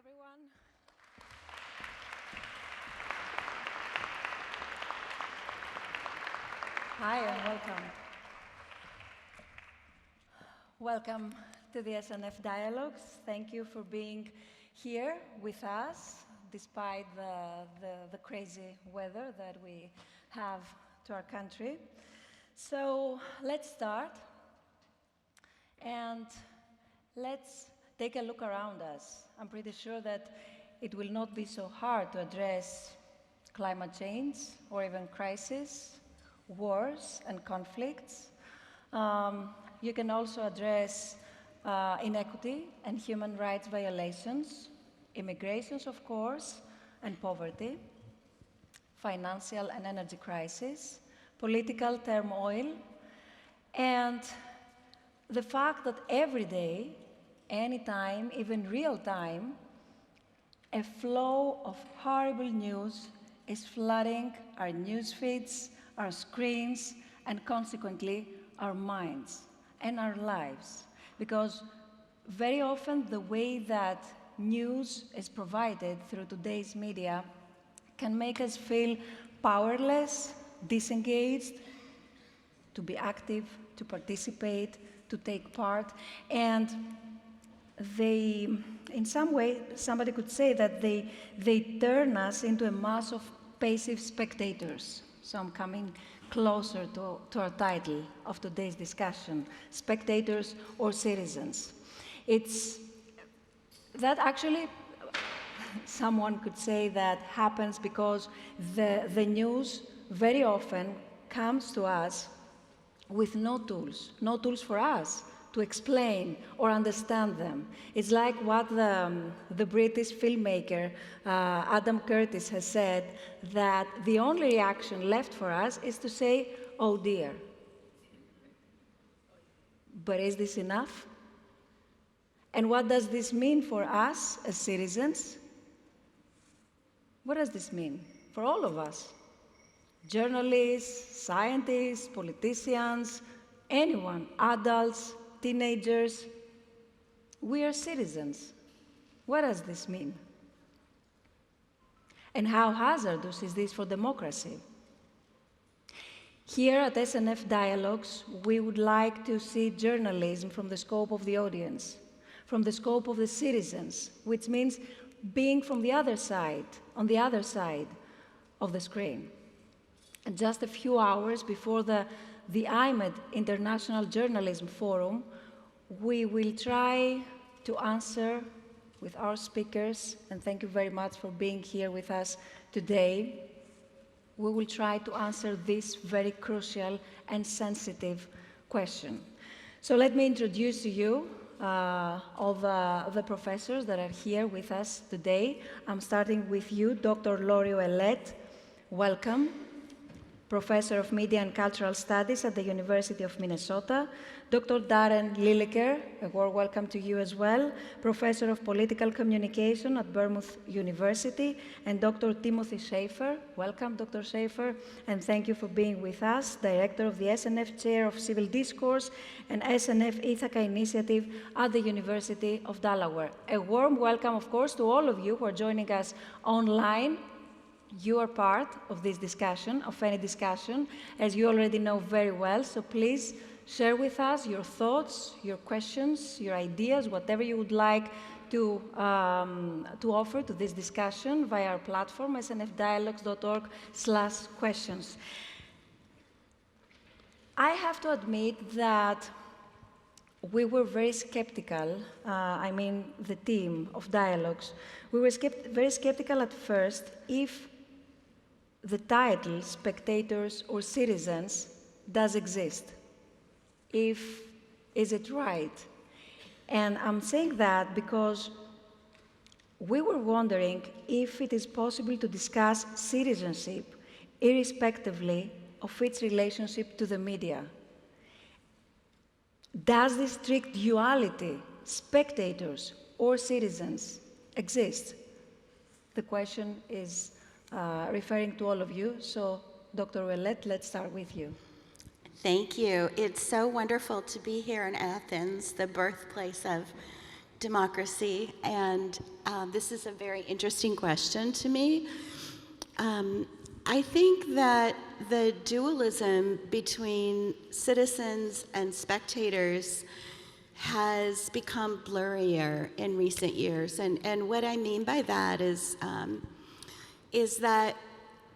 everyone. Hi and welcome. Welcome to the SNF Dialogues. Thank you for being here with us, despite the crazy weather that we have to our country. So let's start and let's take a look around us. I'm pretty sure that it will not be so hard to address climate change or even crisis, wars and conflicts. You can also address inequity and human rights violations, immigrations, of course, and poverty, financial and energy crisis, political turmoil, and the fact that every day, anytime, even real time, a flow of horrible news is flooding our news feeds, our screens, and consequently our minds and our lives. Because very often the way that news is provided through today's media can make us feel powerless, disengaged, to be active, to participate, to take part, and they, in some way, somebody could say that they turn us into a mass of passive spectators. So I'm coming closer to our title of today's discussion, spectators or citizens. It's that actually, someone could say that happens because the news very often comes to us with no tools for us to explain or understand them. It's like what the British filmmaker Adam Curtis has said, that the only reaction left for us is to say, oh dear. But is this enough? And what does this mean for us as citizens? What does this mean for all of us? Journalists, scientists, politicians, anyone, adults, teenagers, we are citizens. What does this mean? And how hazardous is this for democracy? Here at SNF Dialogues, we would like to see journalism from the scope of the audience, from the scope of the citizens, which means being from the other side, on the other side of the screen. And just a few hours before the IMED International Journalism Forum, we will try to answer with our speakers, and thank you very much for being here with us today. We will try to answer this very crucial and sensitive question. So let me introduce to you all the professors that are here with us today. I'm starting with you, Dr. Laurie Ouellette. Welcome. Professor of Media and Cultural Studies at the University of Minnesota, Dr. Darren Lilleker, a warm welcome to you as well, Professor of Political Communication at Bournemouth University, and Dr. Timothy Schaefer. Welcome, Dr. Schaefer, and thank you for being with us, Director of the SNF Chair of Civil Discourse and SNF Ithaca Initiative at the University of Delaware. A warm welcome, of course, to all of you who are joining us online. You are part of this discussion, of any discussion, as you already know very well, so please share with us your thoughts, your questions, your ideas, whatever you would like to offer to this discussion via our platform, snfdialogues.org/questions. I have to admit that we were very skeptical, I mean the team of Dialogues, we were very skeptical at first if the title, spectators or citizens, does exist. Is it right? And I'm saying that because we were wondering if it is possible to discuss citizenship irrespectively of its relationship to the media. Does this strict duality, spectators or citizens, exist? The question is referring to all of you. So, Dr. Ouellette, let's start with you. Thank you. It's so wonderful to be here in Athens, the birthplace of democracy, and this is a very interesting question to me. I think that the dualism between citizens and spectators has become blurrier in recent years, and what I mean by that is that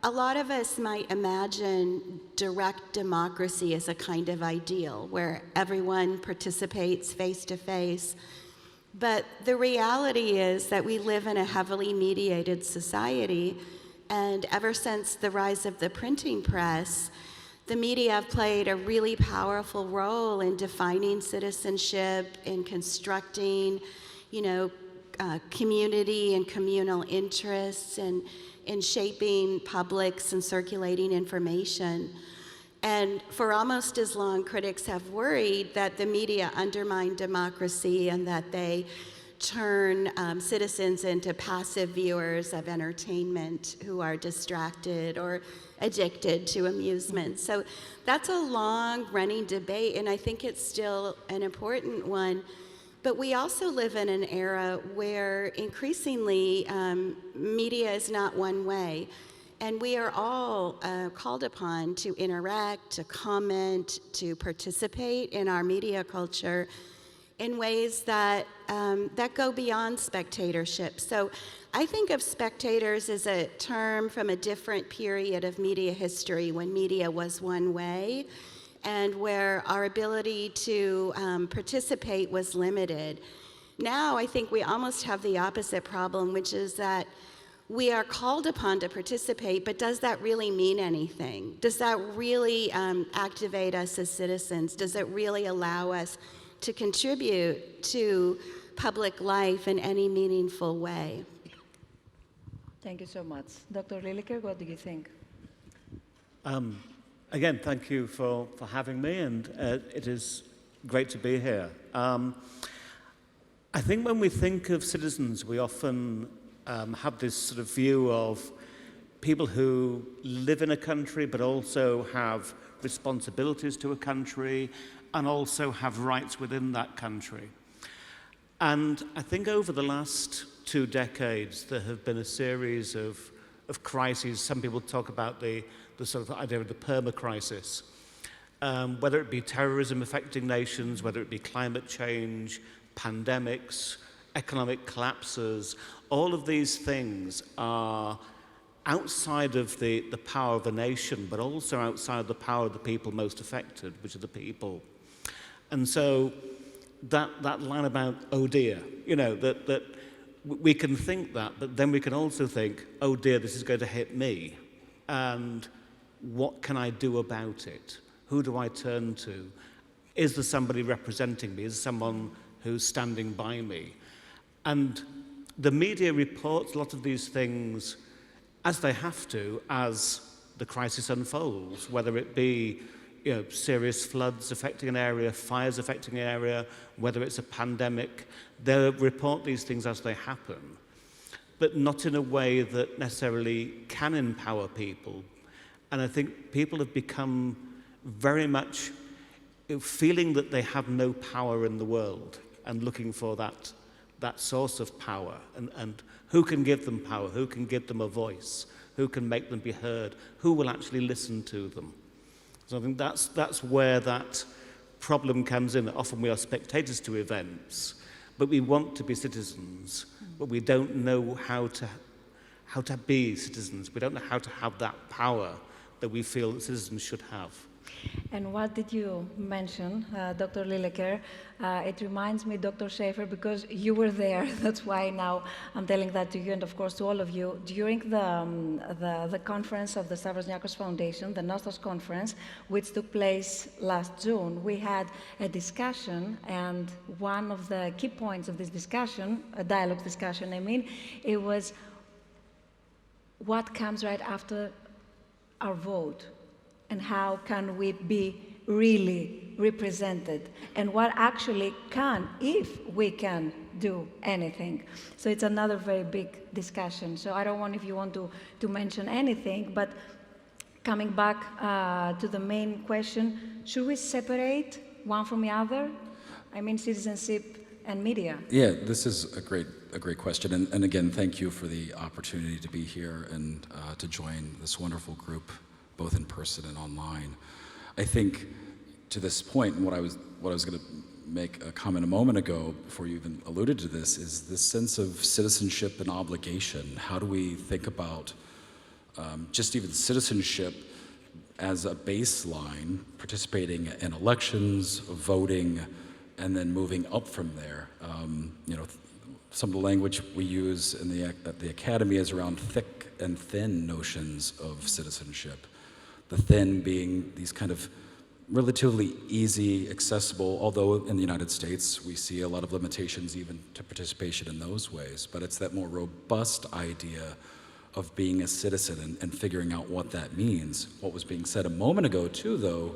a lot of us might imagine direct democracy as a kind of ideal where everyone participates face to face. But the reality is that we live in a heavily mediated society, and ever since the rise of the printing press, the media have played a really powerful role in defining citizenship, in constructing, community and communal interests, and in shaping publics and circulating information. And for almost as long, critics have worried that the media undermine democracy and that they turn citizens into passive viewers of entertainment who are distracted or addicted to amusement. So that's a long-running debate, and I think it's still an important one. But we also live in an era where increasingly media is not one way. And we are all called upon to interact, to comment, to participate in our media culture in ways that, that go beyond spectatorship. So I think of spectators as a term from a different period of media history when media was one way, and where our ability to participate was limited. Now I think we almost have the opposite problem, which is that we are called upon to participate, but does that really mean anything? Does that really activate us as citizens? Does it really allow us to contribute to public life in any meaningful way? Thank you so much. Dr. Lilleker, what do you think? Again, thank you for having me, and it is great to be here. I think when we think of citizens, we often have this sort of view of people who live in a country but also have responsibilities to a country and also have rights within that country. And I think over the last 2 decades, there have been a series of crises. Some people talk about the sort of idea of the perma-crisis, whether it be terrorism affecting nations, whether it be climate change, pandemics, economic collapses. All of these things are outside of the power of a nation, but also outside the power of the people most affected, which are the people. And so that line about, oh dear, that we can think that, but then we can also think, oh dear, this is going to hit me. And what can I do about it? Who do I turn to? Is there somebody representing me? Is there someone who's standing by me? And the media reports a lot of these things as they have to, as the crisis unfolds, whether it be serious floods affecting an area, fires affecting an area, whether it's a pandemic. They'll report these things as they happen, but not in a way that necessarily can empower people. And I think people have become very much feeling that they have no power in the world and looking for that source of power, and who can give them power, who can give them a voice, who can make them be heard, who will actually listen to them. So I think that's where that problem comes in. Often we are spectators to events, but we want to be citizens, but we don't know how to be citizens. We don't know how to have that power that we feel that citizens should have. And what did you mention, Dr. Lilleker? It reminds me, Dr. Schaefer, because you were there. That's why now I'm telling that to you, and of course to all of you. During the conference of the Stavros Niarchos Foundation, the Nostos conference, which took place last June, we had a discussion, and one of the key points of this discussion, a dialogue discussion, it was what comes right after our vote. And how can we be really represented? And what actually can, if we can do anything. So it's another very big discussion. So I don't want, if you want to mention anything, but coming back to the main question, should we separate one from the other? I mean, citizenship and media? Yeah, this is a great question, and again, thank you for the opportunity to be here and to join this wonderful group, both in person and online. I think to this point, and what I was going to make a comment a moment ago before you even alluded to this, is this sense of citizenship and obligation. How do we think about just even citizenship as a baseline, participating in elections, voting, and then moving up from there? You know, some of the language we use at the Academy is around thick and thin notions of citizenship. The thin being these kind of relatively easy, accessible, although in the United States we see a lot of limitations even to participation in those ways, but it's that more robust idea of being a citizen and figuring out what that means. What was being said a moment ago too, though,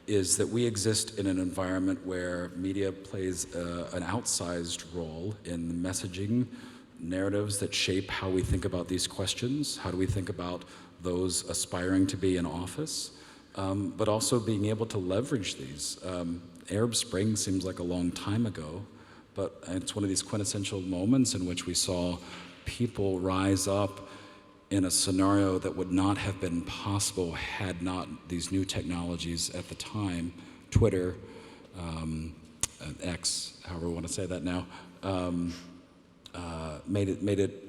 is that we exist in an environment where media plays an outsized role in the messaging narratives that shape how we think about these questions. How do we think about those aspiring to be in office? But also being able to leverage these. Arab Spring seems like a long time ago, but it's one of these quintessential moments in which we saw people rise up in a scenario that would not have been possible had not these new technologies at the time, Twitter, X, however we want to say that now, made it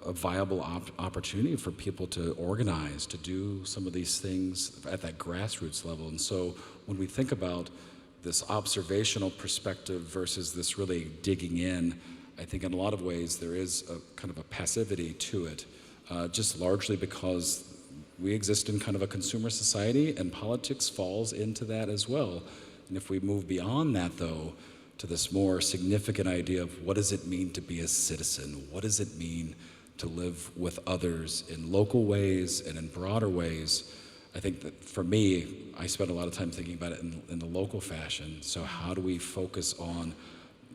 a viable opportunity for people to organize, to do some of these things at that grassroots level. And so when we think about this observational perspective versus this really digging in, I think in a lot of ways there is a kind of a passivity to it, just largely because we exist in kind of a consumer society and politics falls into that as well. And if we move beyond that, though, to this more significant idea of what does it mean to be a citizen? What does it mean to live with others in local ways and in broader ways? I think that for me, I spend a lot of time thinking about it in the local fashion. So how do we focus on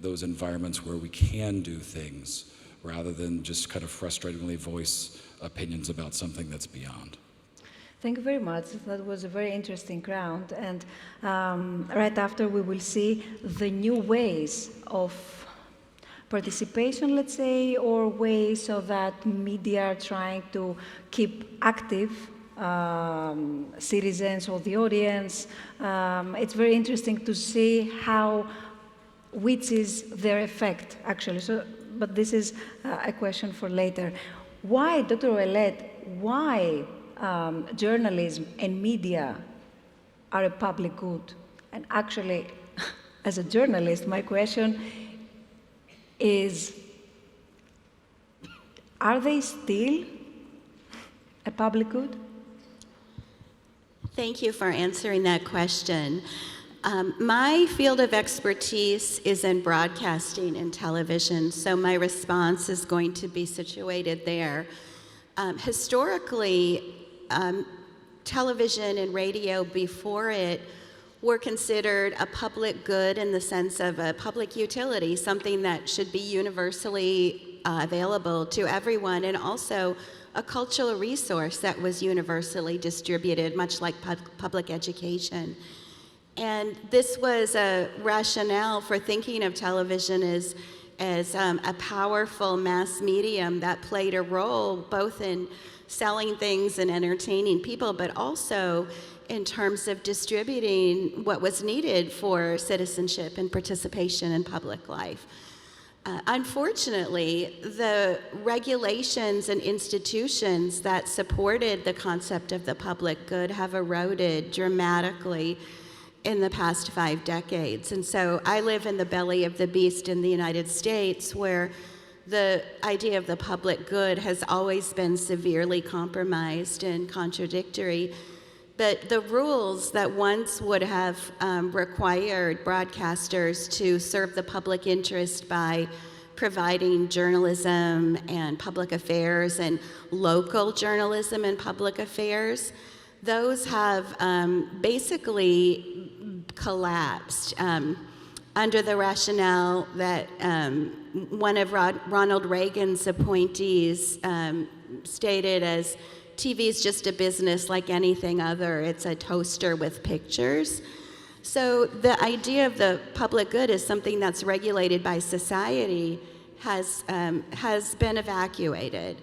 those environments where we can do things rather than just kind of frustratingly voice opinions about something that's beyond? Thank you very much. That was a very interesting round. And right after, we will see the new ways of participation, let's say, or ways so that media are trying to keep active citizens or the audience. It's very interesting to see which is their effect, actually. So, but this is a question for later. Why, Dr. Ouellet, why journalism and media are a public good? And actually, as a journalist, my question is, are they still a public good? Thank you for answering that question. My field of expertise is in broadcasting and television, so my response is going to be situated there. Historically, television and radio before it were considered a public good in the sense of a public utility, something that should be universally available to everyone, and also a cultural resource that was universally distributed, much like public education. And this was a rationale for thinking of television as a powerful mass medium that played a role both in selling things and entertaining people, but also in terms of distributing what was needed for citizenship and participation in public life. Unfortunately, the regulations and institutions that supported the concept of the public good have eroded dramatically in the past 5 decades. And so I live in the belly of the beast in the United States, where the idea of the public good has always been severely compromised and contradictory. But the rules that once would have required broadcasters to serve the public interest by providing journalism and public affairs and local journalism and public affairs, those have basically collapsed under the rationale that one of Ronald Reagan's appointees stated as, TV is just a business like anything other. It's a toaster with pictures. So the idea of the public good as something that's regulated by society has been evacuated.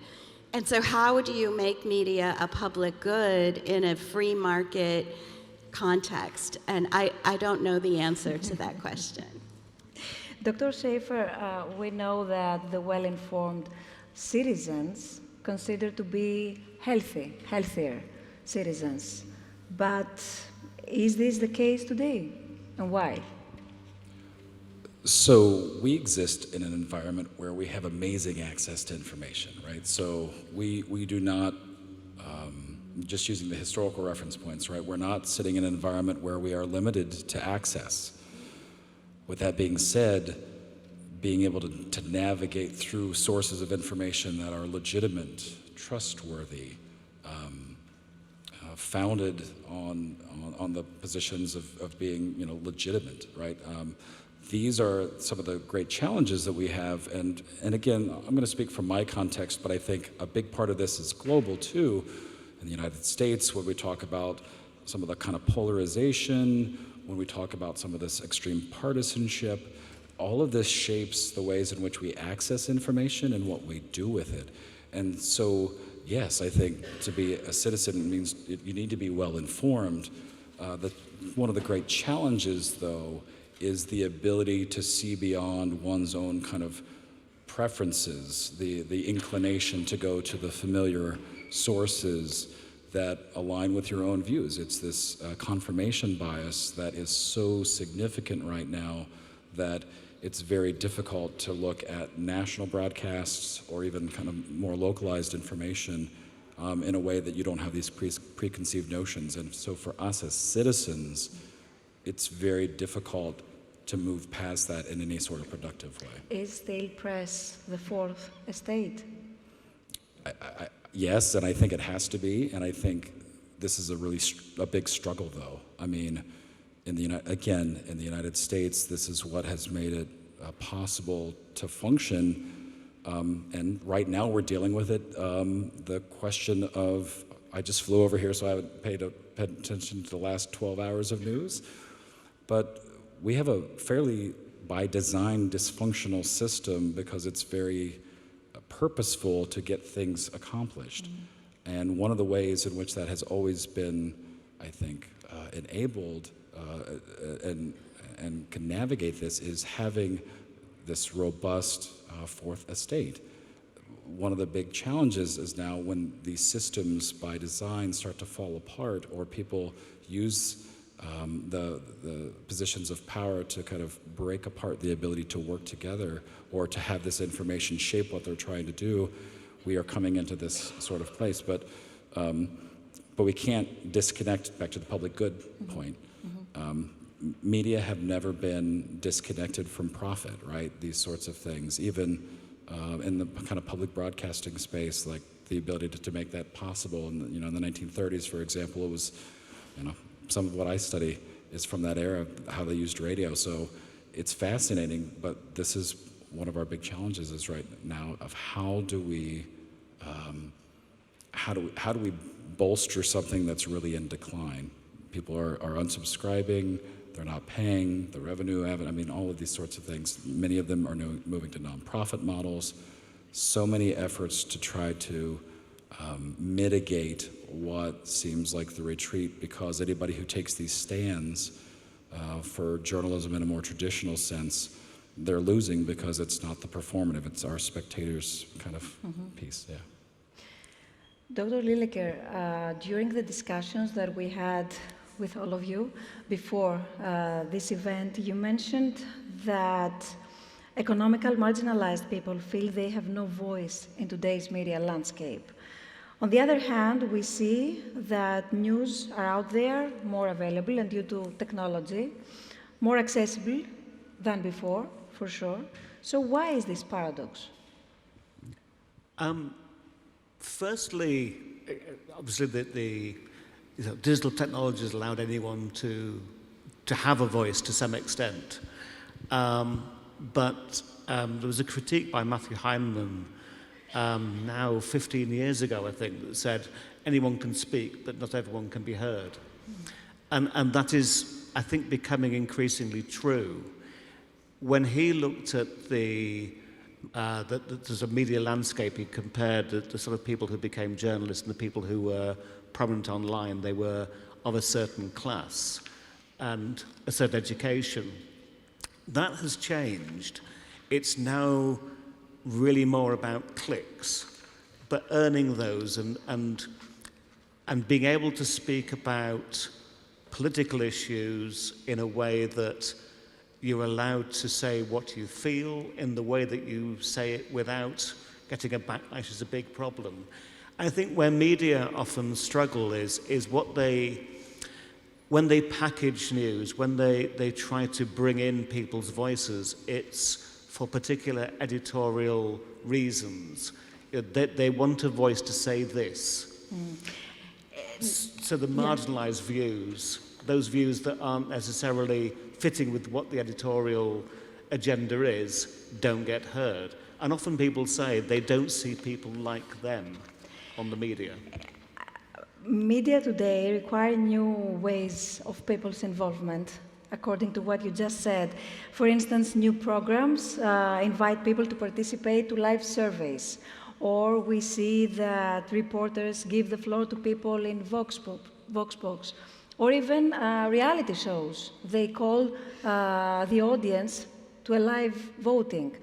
And so how do you make media a public good in a free market context? And I don't know the answer to that question. Dr. Schaefer, we know that the well-informed citizens consider to be healthier citizens. But is this the case today, and why? So we exist in an environment where we have amazing access to information, right? So we do not, just using the historical reference points, right? We're not sitting in an environment where we are limited to access. With that being said, being able to navigate through sources of information that are legitimate, trustworthy, founded on the positions of being, legitimate, right? These are some of the great challenges that we have, and again, I'm going to speak from my context, but I think a big part of this is global too. In the United States, when we talk about some of the kind of polarization, when we talk about some of this extreme partisanship, all of this shapes the ways in which we access information and what we do with it. And so, yes, I think to be a citizen means you need to be well informed. One of the great challenges, though, is the ability to see beyond one's own kind of preferences, the inclination to go to the familiar sources that align with your own views. It's this confirmation bias that is so significant right now that it's very difficult to look at national broadcasts or even kind of more localized information in a way that you don't have these preconceived notions. And so for us as citizens, it's very difficult to move past that in any sort of productive way. Is the press the fourth estate? Yes, and I think it has to be, and I think this is a big struggle, though. I mean, in the United States, this is what has made it possible to function, and right now we're dealing with it. The question of, I just flew over here, so I haven't paid attention to the last 12 hours of news, but we have a fairly, by design, dysfunctional system because it's very purposeful to get things accomplished. Mm-hmm. And one of the ways in which that has always been, I think, enabled and can navigate this is having this robust fourth estate. One of the big challenges is now when these systems by design start to fall apart or people use the positions of power to kind of break apart the ability to work together or to have this information shape what they're trying to do, we are coming into this sort of place. But we can't disconnect, back to the public good mm-hmm. point. Mm-hmm. Media have never been disconnected from profit, right? These sorts of things, even in the kind of public broadcasting space, like the ability to make that possible. And in the 1930s, for example, it was, some of what I study is from that era, how they used radio. So it's fascinating, but this is one of our big challenges is right now of how do we bolster something that's really in decline? People are unsubscribing, they're not paying, the revenue, all of these sorts of things. Many of them are moving to nonprofit models. So many efforts to try to mitigate what seems like the retreat, because anybody who takes these stands for journalism in a more traditional sense, they're losing because it's not the performative, it's our spectators kind of mm-hmm. piece, yeah. Dr. Lilleker, during the discussions that we had with all of you before this event, you mentioned that economically marginalized people feel they have no voice in today's media landscape. On the other hand, we see that news are out there, more available, and due to technology, more accessible than before, for sure. So why is this paradox? Firstly, obviously the digital technology has allowed anyone to have a voice to some extent. But there was a critique by Matthew Heinemann now 15 years ago, I think, that said anyone can speak, but not everyone can be heard. And that is I think, becoming increasingly true. When he looked at the sort of media landscape, he compared the sort of people who became journalists and the people who were prominent online. They were of a certain class and a certain education. That has changed. It's now really more about clicks, but earning those and being able to speak about political issues in a way that you're allowed to say what you feel in the way that you say it without getting a backlash is a big problem. I think where media often struggle is when they package news, when they try to bring in people's voices, it's for particular editorial reasons. They want a voice to say this. So the marginalized views, those views that aren't necessarily fitting with what the editorial agenda is, don't get heard. And often people say they don't see people like them on the media. Media today require new ways of people's involvement, according to what you just said. For instance, new programs invite people to participate to live surveys, or we see that reporters give the floor to people in Vox Pops, or even reality shows. They call the audience to a live voting.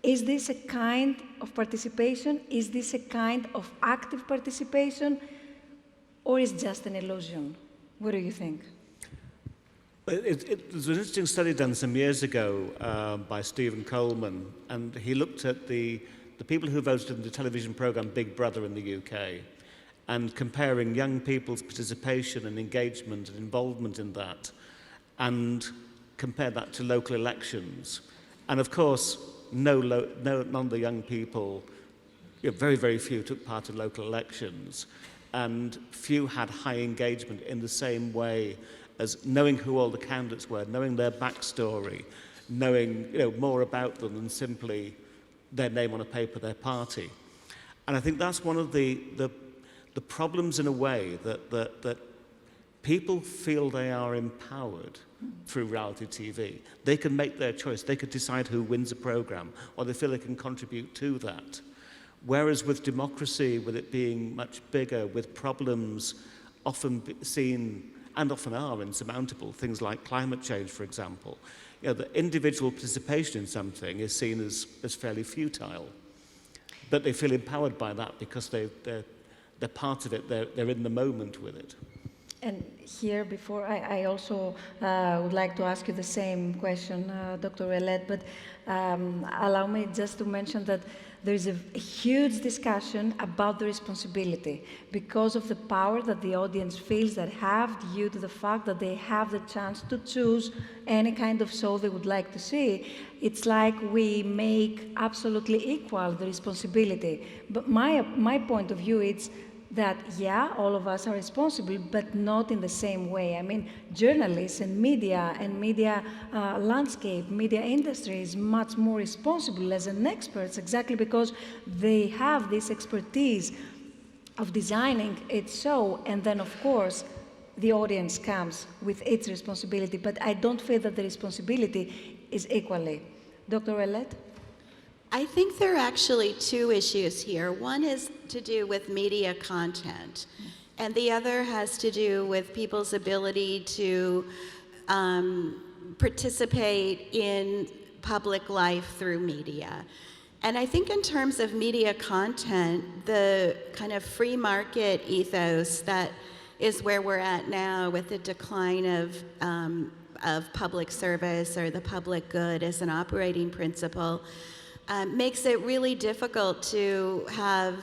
Is this a kind of participation? Is this a kind of active participation? Or is it just an illusion? What do you think? There's an interesting study done some years ago by Stephen Coleman, and he looked at the people who voted in the television programme Big Brother in the UK, and comparing young people's participation and engagement and involvement in that, and compared that to local elections. And of course, none of the young people, very, very few took part in local elections, and few had high engagement in the same way as knowing who all the candidates were, knowing their backstory, knowing more about them than simply their name on a paper, their party. And I think that's one of the problems in a way that people feel they are empowered through reality TV. They can make their choice. They could decide who wins a program, or they feel they can contribute to that. Whereas with democracy, with it being much bigger, with problems often seen and often are insurmountable, things like climate change, for example, the individual participation in something is seen as fairly futile. But they feel empowered by that because they're part of it, they're in the moment with it. And here, before, I also would like to ask you the same question, Dr. Ouellet, but allow me just to mention that there is a huge discussion about the responsibility because of the power that the audience feels that have due to the fact that they have the chance to choose any kind of show they would like to see. It's like we make absolutely equal the responsibility. But my point of view is that, yeah, all of us are responsible, but not in the same way. I mean, journalists and media landscape, media industry is much more responsible as an experts, exactly because they have this expertise of designing its show, and then, of course, the audience comes with its responsibility, but I don't feel that the responsibility is equally. Dr. Ouellet? I think there are actually two issues here. One is to do with media content, and the other has to do with people's ability to participate in public life through media. And I think in terms of media content, the kind of free market ethos that is where we're at now with the decline of public service or the public good as an operating principle, makes it really difficult to have,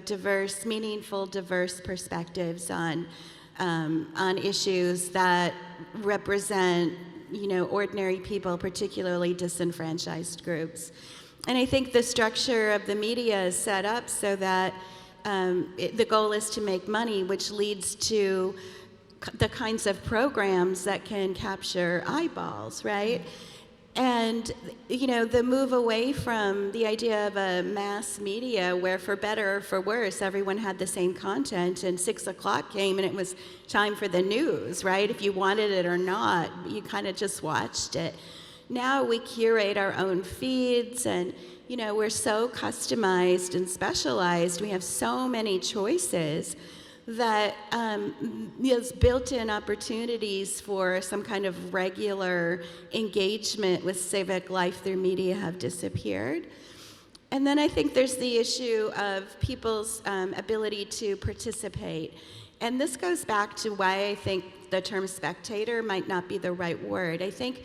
diverse, meaningful, diverse perspectives on issues that represent, ordinary people, particularly disenfranchised groups. And I think the structure of the media is set up so that the goal is to make money, which leads to the kinds of programs that can capture eyeballs, right? And, the move away from the idea of a mass media where, for better or for worse, everyone had the same content, and 6 o'clock came and it was time for the news, right? If you wanted it or not, you kind of just watched it. Now we curate our own feeds, and, we're so customized and specialized. We have so many choices that those built-in opportunities for some kind of regular engagement with civic life through media have disappeared. And then I think there's the issue of people's ability to participate. And this goes back to why I think the term spectator might not be the right word. I think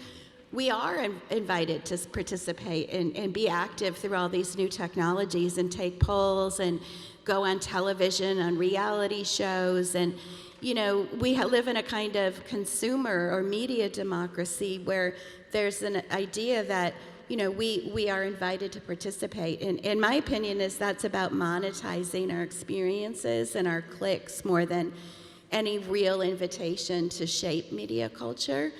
we are invited to participate and be active through all these new technologies and take polls and go on television, on reality shows, and we live in a kind of consumer or media democracy where there's an idea that we are invited to participate. And my opinion is that's about monetizing our experiences and our clicks more than any real invitation to shape media culture.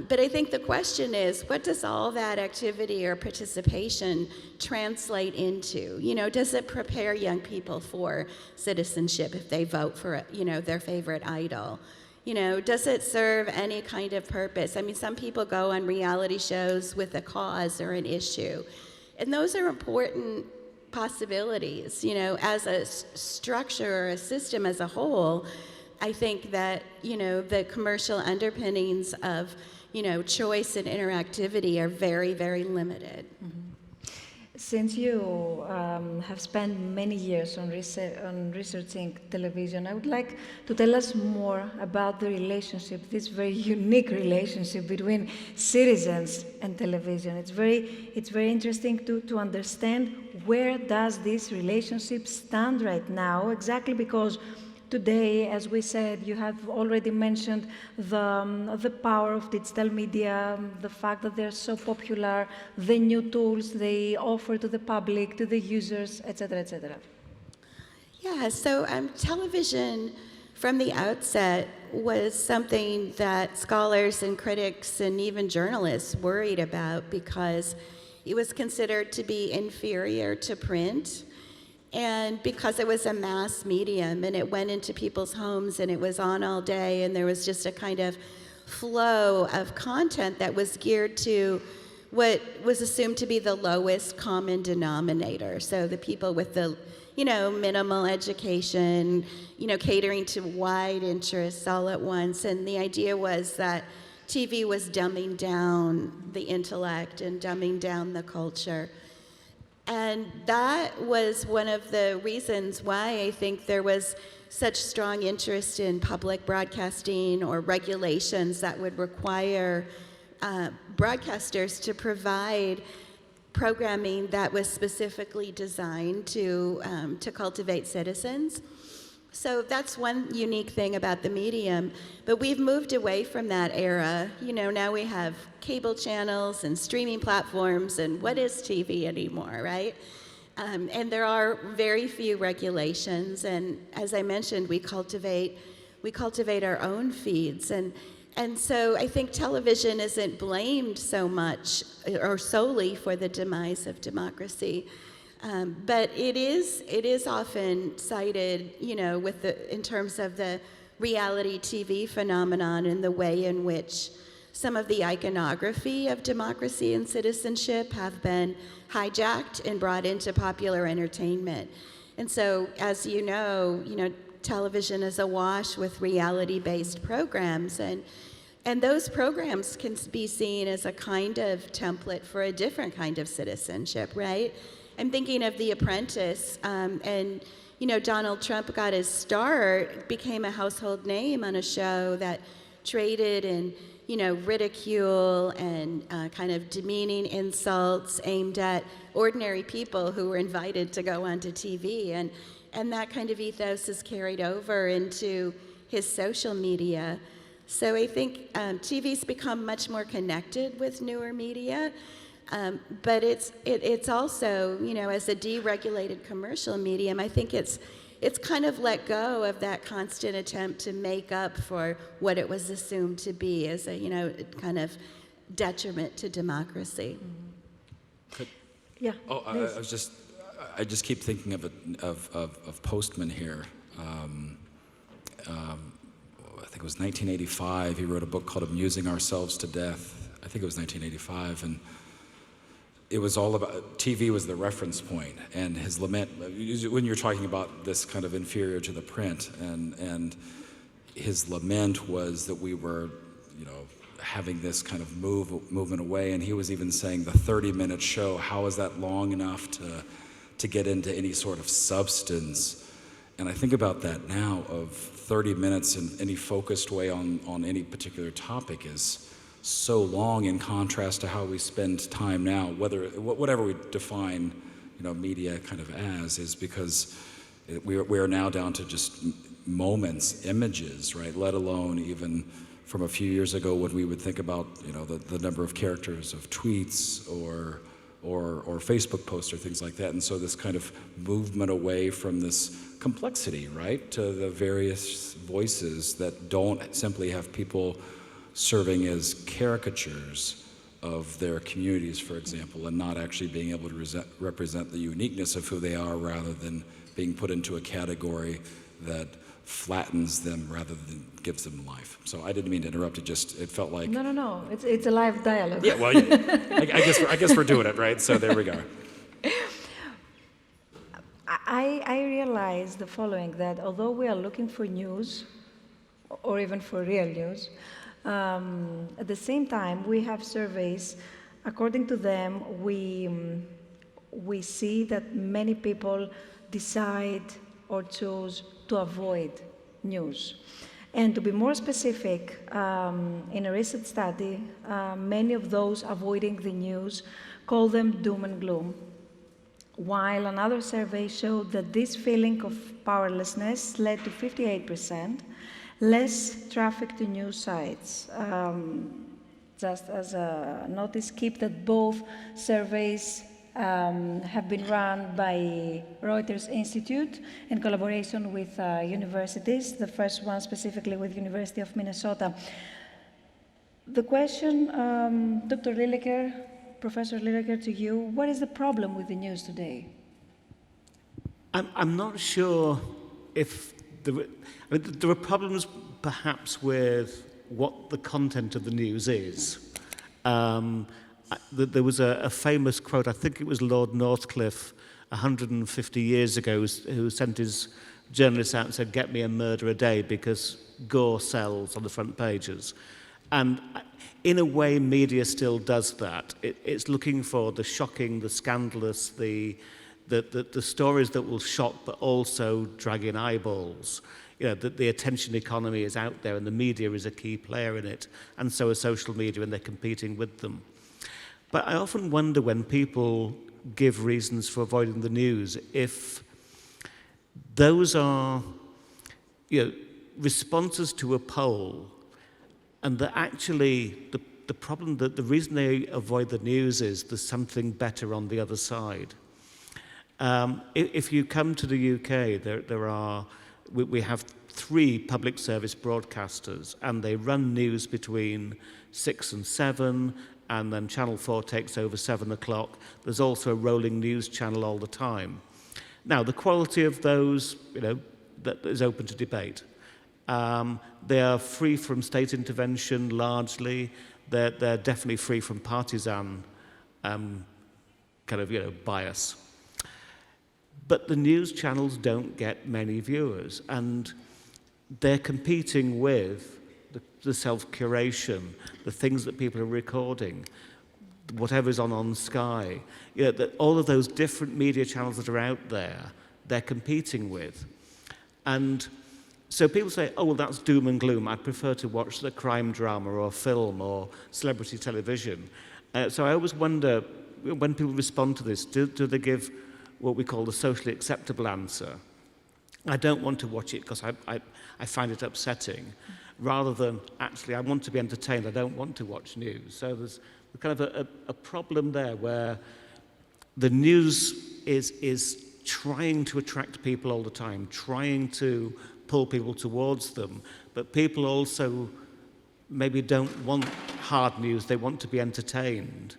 But I think the question is, what does all that activity or participation translate into? Does it prepare young people for citizenship if they vote for, their favorite idol? Does it serve any kind of purpose? I mean, some people go on reality shows with a cause or an issue, and those are important possibilities. As a structure or a system as a whole, I think that, the commercial underpinnings of, choice and interactivity are very, very limited. Since you have spent many years on researching television, I would like to tell us more about the relationship, this very unique relationship between citizens and television. It's very interesting to understand where does this relationship stand right now, exactly because today, as we said, you have already mentioned the power of digital media, the fact that they're so popular, the new tools they offer to the public, to the users, etc., etc. Yeah, so television from the outset was something that scholars and critics and even journalists worried about because it was considered to be inferior to print. And because it was a mass medium and it went into people's homes and it was on all day and there was just a kind of flow of content that was geared to what was assumed to be the lowest common denominator. So the people with the, minimal education, catering to wide interests all at once. And the idea was that TV was dumbing down the intellect and dumbing down the culture. And that was one of the reasons why I think there was such strong interest in public broadcasting or regulations that would require broadcasters to provide programming that was specifically designed to cultivate citizens. So that's one unique thing about the medium. But we've moved away from that era. Now we have cable channels and streaming platforms, and what is TV anymore, right? And there are very few regulations. And as I mentioned, we cultivate our own feeds. And so I think television isn't blamed so much or solely for the demise of democracy. But it is often cited, in terms of the reality TV phenomenon and the way in which some of the iconography of democracy and citizenship have been hijacked and brought into popular entertainment. And so, as you know, television is awash with reality-based programs, and those programs can be seen as a kind of template for a different kind of citizenship, right? I'm thinking of The Apprentice, and Donald Trump got his start, became a household name on a show that traded in, ridicule and kind of demeaning insults aimed at ordinary people who were invited to go onto TV, and that kind of ethos is carried over into his social media. So I think TV's become much more connected with newer media. But it's also, as a deregulated commercial medium, I think it's kind of let go of that constant attempt to make up for what it was assumed to be as a, kind of detriment to democracy. Yeah, Oh, please. I just keep thinking of Postman here. I think it was 1985. He wrote a book called Amusing Ourselves to Death. I think it was 1985, and it was all about, TV was the reference point, and his lament, when you're talking about this kind of inferior to the print, and his lament was that we were, having this kind of movement away, and he was even saying the 30-minute show, how is that long enough to get into any sort of substance? And I think about that now, of 30 minutes in any focused way on any particular topic is so long in contrast to how we spend time now, whatever we define, media kind of as, is because we are now down to just moments, images, right? Let alone even from a few years ago when we would think about, the number of characters of tweets or Facebook posts or things like that. And so this kind of movement away from this complexity, right, to the various voices that don't simply have people serving as caricatures of their communities, for example, and not actually being able to represent the uniqueness of who they are rather than being put into a category that flattens them rather than gives them life. So I didn't mean to interrupt. It felt like... No. It's a live dialogue. Yeah, well, I guess we're doing it, right? So there we go. I realize the following, that although we are looking for news, or even for real news, at the same time, we have surveys. According to them, we see that many people decide or choose to avoid news. And to be more specific, in a recent study, many of those avoiding the news call them doom and gloom, while another survey showed that this feeling of powerlessness led to 58% less traffic to news sites. Just as a notice, keep that both surveys have been run by Reuters Institute in collaboration with universities, the first one specifically with University of Minnesota. The question, Dr. Lilleker, Professor Lilleker, to you, what is the problem with the news today? I'm not sure if there are problems perhaps with what the content of the news is. There was a famous quote, I think it was Lord Northcliffe 150 years ago, who sent his journalists out and said, "Get me a murder a day," because gore sells on the front pages. And in a way, media still does that. It's looking for the shocking, the scandalous, the stories that will shock but also drag in eyeballs. The attention economy is out there and the media is a key player in it, and so is social media, and they're competing with them. But I often wonder, when people give reasons for avoiding the news, if those are responses to a poll, and that actually the problem, that the reason they avoid the news is there's something better on the other side. If you come to the UK, we have 3 public service broadcasters, and they run news between 6 and 7, and then Channel 4 takes over 7 o'clock. There's also a rolling news channel all the time. Now, the quality of those, that is open to debate. They are free from state intervention, largely. They're definitely free from partisan bias. But the news channels don't get many viewers, and they're competing with the self-curation, the things that people are recording, whatever's on Sky. All of those different media channels that are out there, they're competing with. And so people say, oh, well, that's doom and gloom. I prefer to watch the crime drama or film or celebrity television. So I always wonder, when people respond to this, do they give what we call the socially acceptable answer? I don't want to watch it because I find it upsetting, rather than, actually, I want to be entertained, I don't want to watch news. So there's kind of a problem there where the news is trying to attract people all the time, trying to pull people towards them, but people also maybe don't want hard news, they want to be entertained.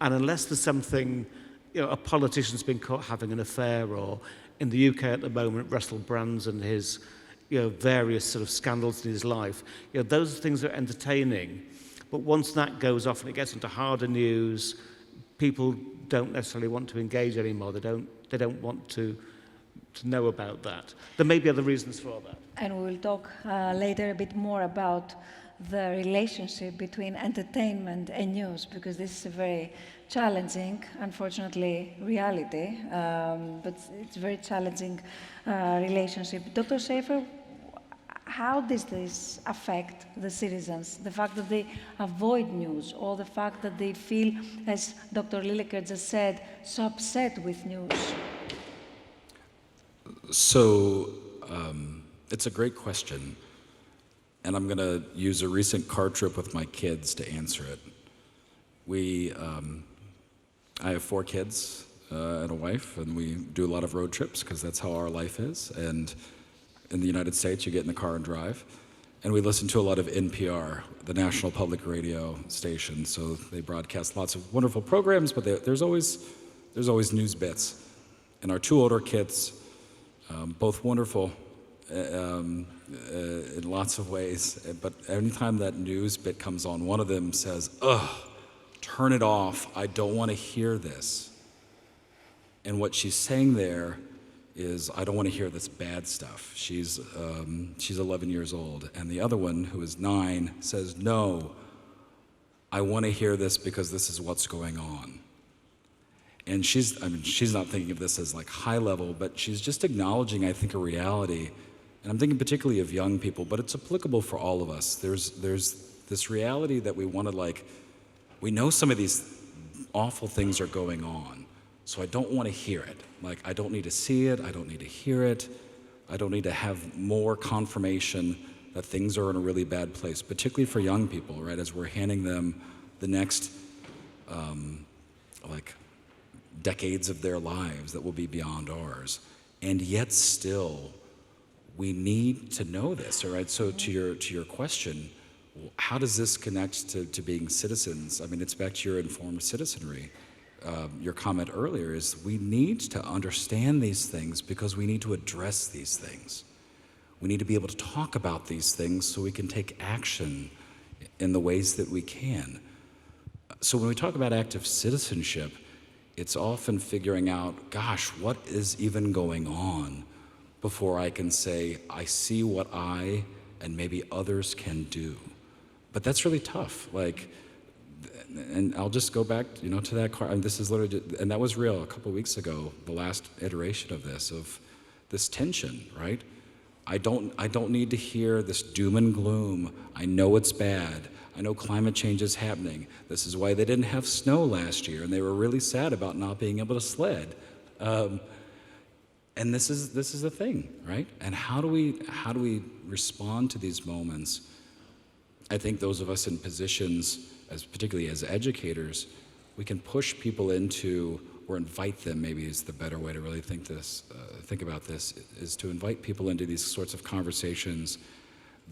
And unless there's something, a politician's been caught having an affair, or in the UK at the moment, Russell Brand and his, various sort of scandals in his life, those things are entertaining. But once that goes off and it gets into harder news, people don't necessarily want to engage anymore. They don't want to know about that. There may be other reasons for that. And we will talk later a bit more about the relationship between entertainment and news, because this is a very challenging, unfortunately, reality, but it's a very challenging relationship. Dr. Schaefer, how does this affect the citizens? The fact that they avoid news, or the fact that they feel, as Dr. Lineker just said, so upset with news? So it's a great question, and I'm going to use a recent car trip with my kids to answer it. I have 4 kids and a wife, and we do a lot of road trips because that's how our life is. And in the United States, you get in the car and drive. And we listen to a lot of NPR, the National Public Radio station. So they broadcast lots of wonderful programs, but there's always news bits. And our 2 older kids, both wonderful in lots of ways, but anytime that news bit comes on, one of them says, "Ugh, turn it off, I don't want to hear this." And what she's saying there is, I don't want to hear this bad stuff. She's 11 years old. And the other one, who is 9, says, "No, I want to hear this because this is what's going on." And she's not thinking of this as like high level, but she's just acknowledging, I think, a reality. And I'm thinking particularly of young people, but it's applicable for all of us. There's this reality that we want to, we know some of these awful things are going on, so I don't want to hear it. I don't need to see it, I don't need to hear it, I don't need to have more confirmation that things are in a really bad place, particularly for young people, right? As we're handing them the next, decades of their lives that will be beyond ours. And yet still, we need to know this, all right? So to your question, how does this connect to being citizens? I mean, it's back to your informed citizenry. Your comment earlier is we need to understand these things because we need to address these things. We need to be able to talk about these things so we can take action in the ways that we can. So when we talk about active citizenship, it's often figuring out, gosh, what is even going on before I can say, I see what I and maybe others can do. But that's really tough. And I'll just go back, to that car. And this is literally, and that was real a couple of weeks ago, the last iteration of this tension, right? I don't need to hear this doom and gloom. I know it's bad. I know climate change is happening. This is why they didn't have snow last year, and they were really sad about not being able to sled. And this is the thing, right? And how do we respond to these moments? I think those of us in positions, particularly as educators, we can push people into, or invite them, maybe is the better way to really think about this, is to invite people into these sorts of conversations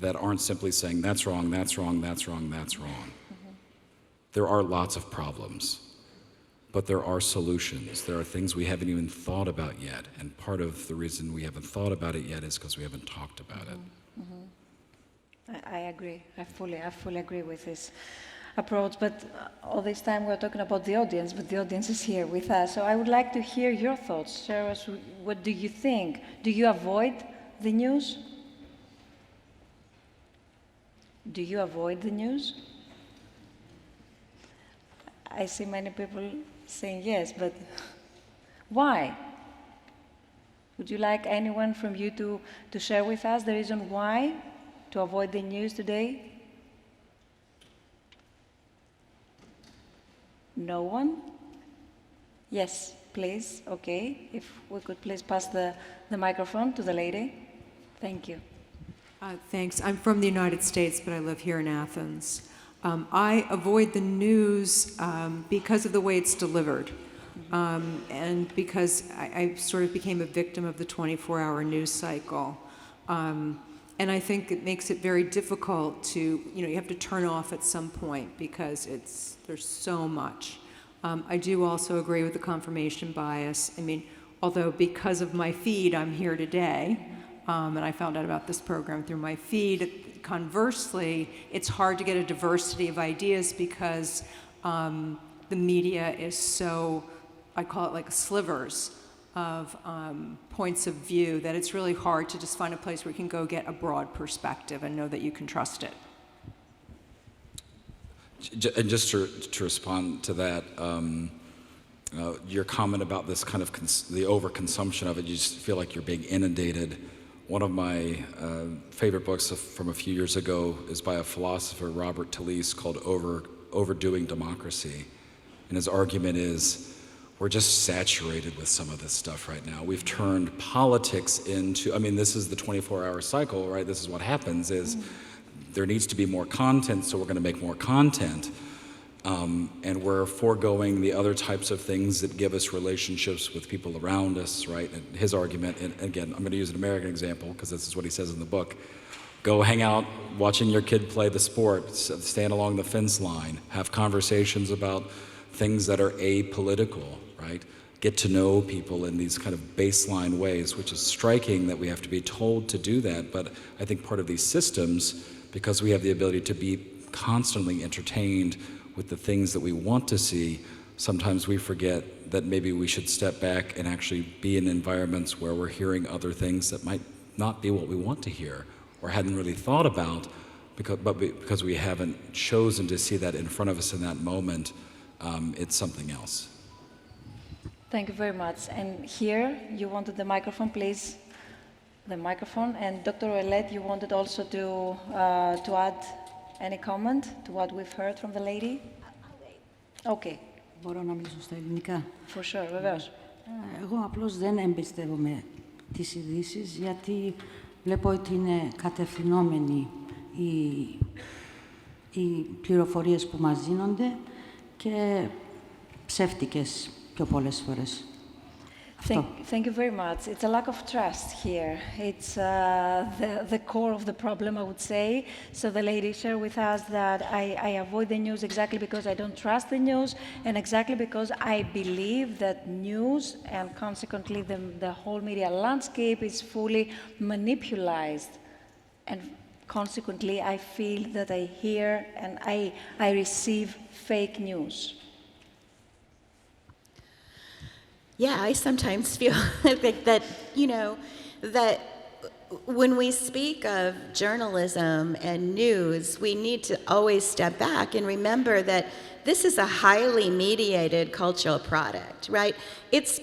that aren't simply saying, that's wrong, that's wrong, that's wrong, that's wrong. Mm-hmm. There are lots of problems, but there are solutions. There are things we haven't even thought about yet, and part of the reason we haven't thought about it yet is because we haven't talked about it. Mm-hmm. I agree. I fully agree with this approach, but all this time we're talking about the audience, but the audience is here with us. So I would like to hear your thoughts. Share us, what do you think? Do you avoid the news? Do you avoid the news? I see many people saying yes, but why? Would you like anyone from you to share with us the reason why to avoid the news today? No one? Yes, please. Okay. If we could please pass the microphone to the lady. Thank you. Thanks. I'm from the United States, but I live here in Athens. I avoid the news because of the way it's delivered. And because I sort of became a victim of the 24-hour news cycle. And I think it makes it very difficult to, you have to turn off at some point because there's so much. I do also agree with the confirmation bias. I mean, although because of my feed, I'm here today, and I found out about this program through my feed. Conversely, it's hard to get a diversity of ideas because the media is so, I call it like slivers of points of view, that it's really hard to just find a place where you can go get a broad perspective and know that you can trust it. And just to respond to that, your comment about this kind of the overconsumption of it, you just feel like you're being inundated. One of my favorite books from a few years ago is by a philosopher, Robert Talisse, called Overdoing Democracy. And his argument is, we're just saturated with some of this stuff right now. We've turned politics into, I mean, this is the 24-hour cycle, right? This is what happens is there needs to be more content, so we're going to make more content. And we're foregoing the other types of things that give us relationships with people around us, right? And his argument, and again, I'm going to use an American example because this is what he says in the book. Go hang out watching your kid play the sport, stand along the fence line, have conversations about things that are apolitical, right? Get to know people in these kind of baseline ways, which is striking that we have to be told to do that. But I think part of these systems, because we have the ability to be constantly entertained with the things that we want to see, sometimes we forget that maybe we should step back and actually be in environments where we're hearing other things that might not be what we want to hear or hadn't really thought about, because we haven't chosen to see that in front of us in that moment. It's something else. Thank you very much. And here, you wanted the microphone, please. The microphone. And Dr. Ouellet, you wanted also to add any comment to what we've heard from the lady? Okay. Μπορώ να μιλήσω στα ελληνικά. For sure, βεβαίως. Εγώ απλώς δεν εμπιστεύομαι τις ειδήσεις, γιατί βλέπω ότι είναι κατευθυνόμενοι οι πληροφορίες που μας δίνονται και ψεύτικες πιο πολλές φορές. Thank you very much. It's a lack of trust here. It's the core of the problem, I would say. So the lady shared with us that I avoid the news exactly because I don't trust the news, and exactly because I believe that news and consequently the whole media landscape is fully manipulated. And consequently, I feel that I hear and I receive fake news. Yeah, I sometimes feel like that, that when we speak of journalism and news, we need to always step back and remember that this is a highly mediated cultural product, right? It's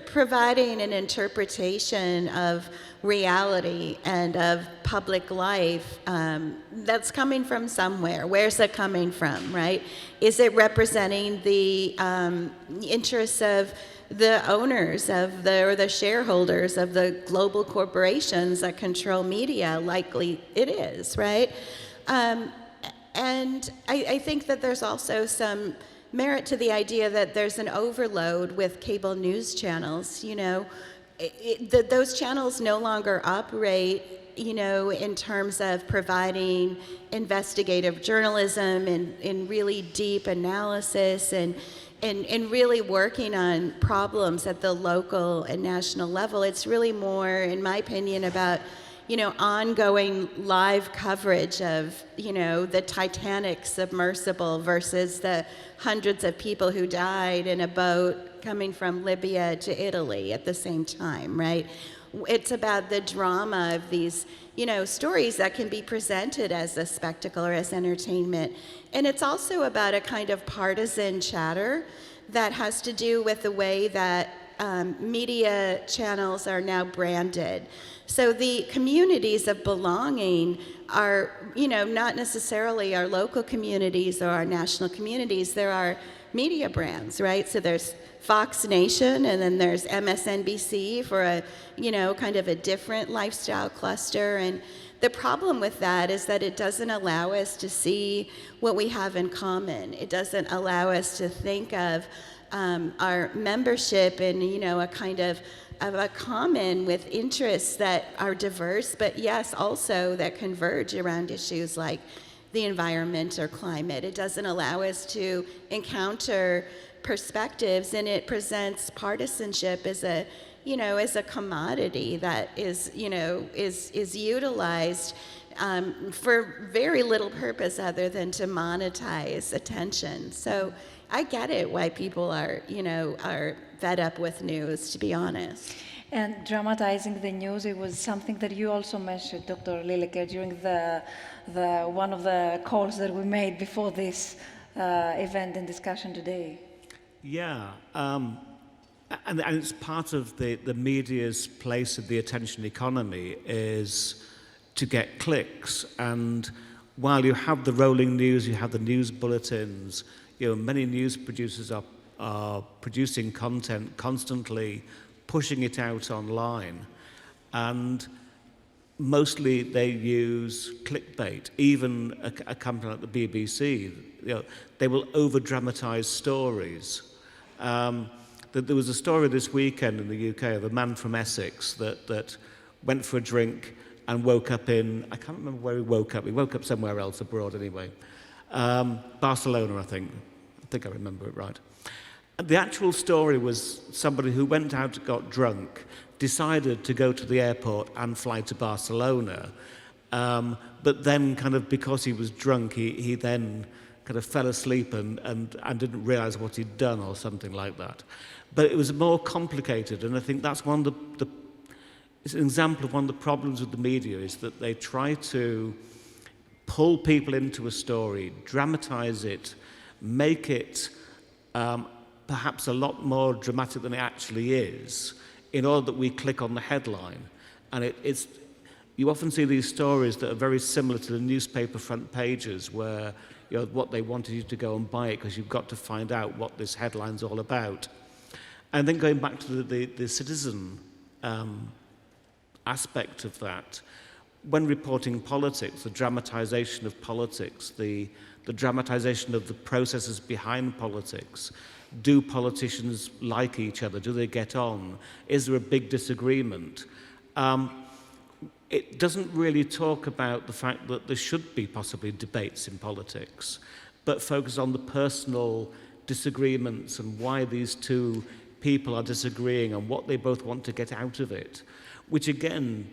providing an interpretation of reality and of public life that's coming from somewhere. Where's it coming from, right? Is it representing the interests of the owners or the shareholders of the global corporations that control media? Likely it is, right? And I think that there's also some merit to the idea that there's an overload with cable news channels. Those channels no longer operate, in terms of providing investigative journalism and really deep analysis and really working on problems at the local and national level. It's really more, in my opinion, about, ongoing live coverage of, the Titanic submersible versus the hundreds of people who died in a boat coming from Libya to Italy at the same time, right? It's about the drama of these, stories that can be presented as a spectacle or as entertainment. And it's also about a kind of partisan chatter that has to do with the way that media channels are now branded. So the communities of belonging are, not necessarily our local communities or our national communities. There are media brands, right? So there's Fox Nation, and then there's MSNBC for a, kind of a different lifestyle cluster. And the problem with that is that it doesn't allow us to see what we have in common. It doesn't allow us to think of our membership and, a kind of a common with interests that are diverse, but yes, also that converge around issues like the environment or climate. It doesn't allow us to encounter perspectives, and it presents partisanship as a, as a commodity that is utilized for very little purpose other than to monetize attention. So I get it why people are fed up with news, to be honest. And dramatizing the news, it was something that you also mentioned, Dr. Lilleker, during the one of the calls that we made before this event and discussion today. Yeah, and it's part of the media's place of the attention economy is to get clicks. And while you have the rolling news, you have the news bulletins, many news producers are producing content constantly, pushing it out online. And mostly they use clickbait. Even a company like the BBC, they will over-dramatize stories. There was a story this weekend in the UK of a man from Essex that went for a drink and woke up in, I can't remember where he woke up. He woke up somewhere else abroad anyway. Barcelona, I think. I think I remember it right. And the actual story was somebody who went out, got drunk, decided to go to the airport and fly to Barcelona. But then kind of because he was drunk, he then kind of fell asleep and didn't realize what he'd done or something like that. But it was more complicated, and I think that's one of it's an example of one of the problems with the media is that they try to pull people into a story, dramatize it, make it perhaps a lot more dramatic than it actually is, in order that we click on the headline. And you often see these stories that are very similar to the newspaper front pages where what they wanted you to go and buy it because you've got to find out what this headline's all about. And then going back to the citizen aspect of that, when reporting politics, the dramatization of politics, the dramatization of the processes behind politics, do politicians like each other? Do they get on? Is there a big disagreement? It doesn't really talk about the fact that there should be possibly debates in politics, but focus on the personal disagreements and why these two people are disagreeing and what they both want to get out of it, which again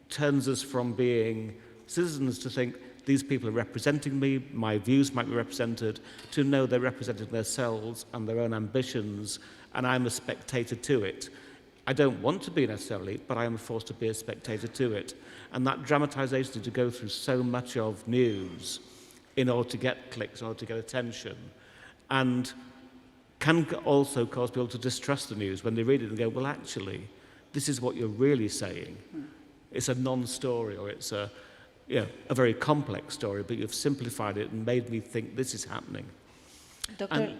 turns us from being citizens to think these people are representing me, my views might be represented, to know they're representing themselves and their own ambitions, and I'm a spectator to it. I don't want to be necessarily, but I am forced to be a spectator to it. And that dramatization to go through so much of news in order to get clicks, in order to get attention, and can also cause people to distrust the news when they read it and go, well, actually, this is what you're really saying. It's a non-story, or it's a very complex story, but you've simplified it and made me think this is happening. Doctor,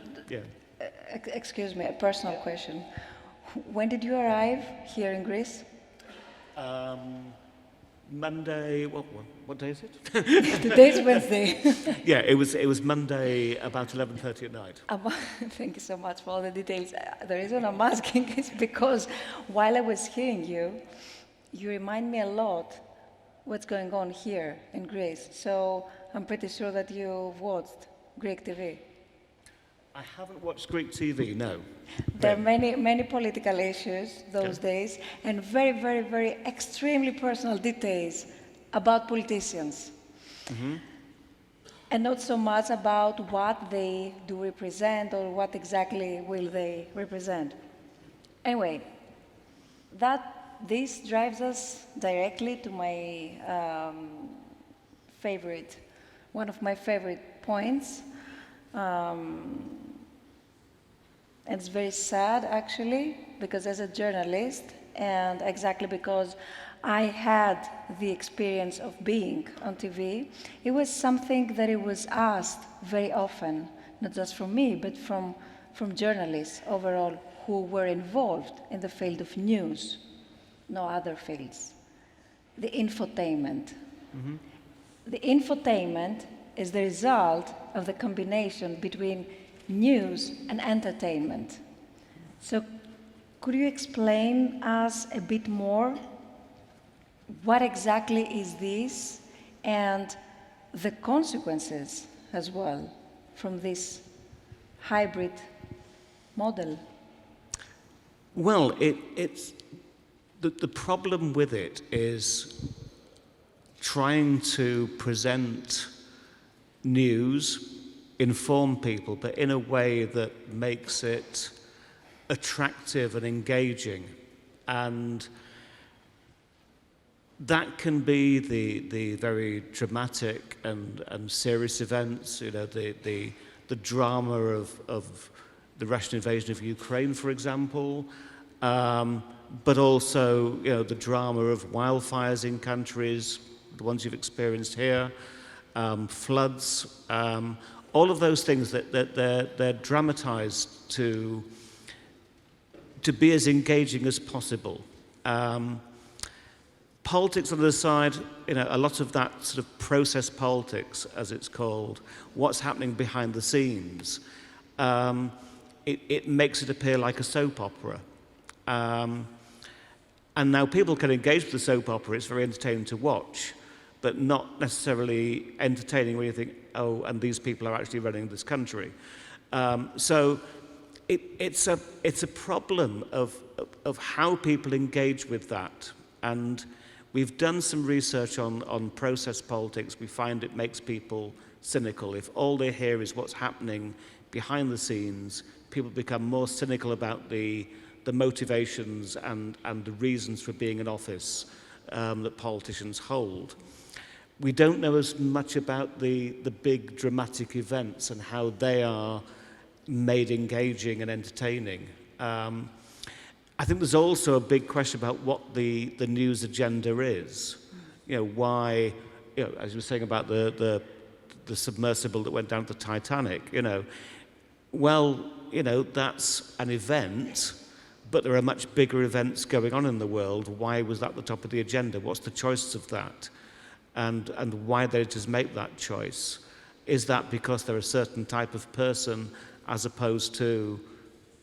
excuse me, a personal question. When did you arrive here in Greece? Monday. What day is it? Today's Wednesday. Yeah, it was Monday about 11:30 at night. Thank you so much for all the details. The reason I'm asking is because while I was hearing you, you remind me a lot what's going on here in Greece. So I'm pretty sure that you've watched Greek TV. I haven't watched Greek TV, no. There are many political issues those days, and very, very, very extremely personal details about politicians. Mm-hmm. And not so much about what they do represent or what exactly will they represent. Anyway, this drives us directly to my one of my favorite points. And it's very sad, actually, because as a journalist, and exactly because I had the experience of being on TV, it was something that it was asked very often, not just from me, but from journalists overall who were involved in the field of news, no other fields. The infotainment. Mm-hmm. The infotainment is the result of the combination between news and entertainment. So could you explain us a bit more what exactly is this and the consequences as well from this hybrid model? Well, it's the problem with it is trying to present news, inform people, but in a way that makes it attractive and engaging. And that can be the very dramatic and serious events, you know, the drama of the Russian invasion of Ukraine, for example, but also, you know, the drama of wildfires in countries, the ones you've experienced here, floods, all of those things that they're dramatized to be as engaging as possible. Politics on the other side, you know, a lot of that sort of process politics, as it's called, what's happening behind the scenes, it makes it appear like a soap opera. And now people can engage with the soap opera, it's very entertaining to watch, but not necessarily entertaining when you think, oh, and these people are actually running this country. So it's a problem of how people engage with that. And we've done some research on process politics. We find it makes people cynical. If all they hear is what's happening behind the scenes, people become more cynical about the motivations and the reasons for being in office that politicians hold. We don't know as much about the big dramatic events and how they are made engaging and entertaining. I think there's also a big question about what the news agenda is. You know, why, you know, as you were saying about the submersible that went down to the Titanic, you know, well, you know, that's an event, but there are much bigger events going on in the world. Why was that the top of the agenda? What's the choice of that? And why they just make that choice? Is that because they're a certain type of person as opposed to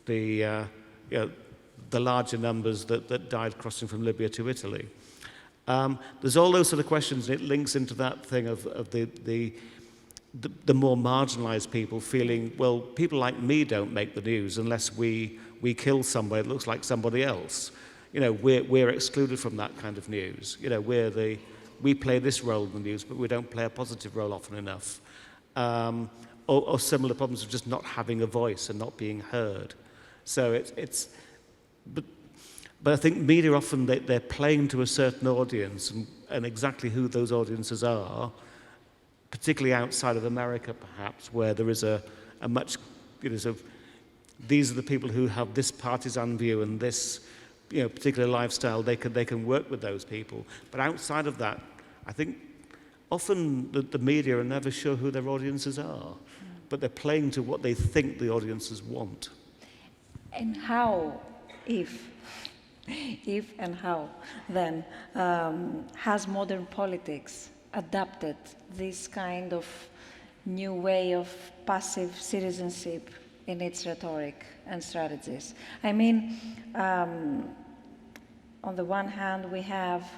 the, you know, the larger numbers that died crossing from Libya to Italy? There's all those sort of questions, and it links into that thing of the more marginalized people feeling, well, people like me don't make the news unless we kill somebody that looks like somebody else. You know, we're excluded from that kind of news. You know, we play this role in the news, but we don't play a positive role often enough. Or similar problems of just not having a voice and not being heard. So but I think media often, they're playing to a certain audience, and exactly who those audiences are, particularly outside of America, perhaps, where there is a much, you know, sort of, these are the people who have this partisan view and this, you know, particular lifestyle. They can work with those people. But outside of that, I think often the media are never sure who their audiences are, but they're playing to what they think the audiences want. And how, if and how, then, has modern politics adapted this kind of new way of passive citizenship in its rhetoric and strategies? I mean, on the one hand, we have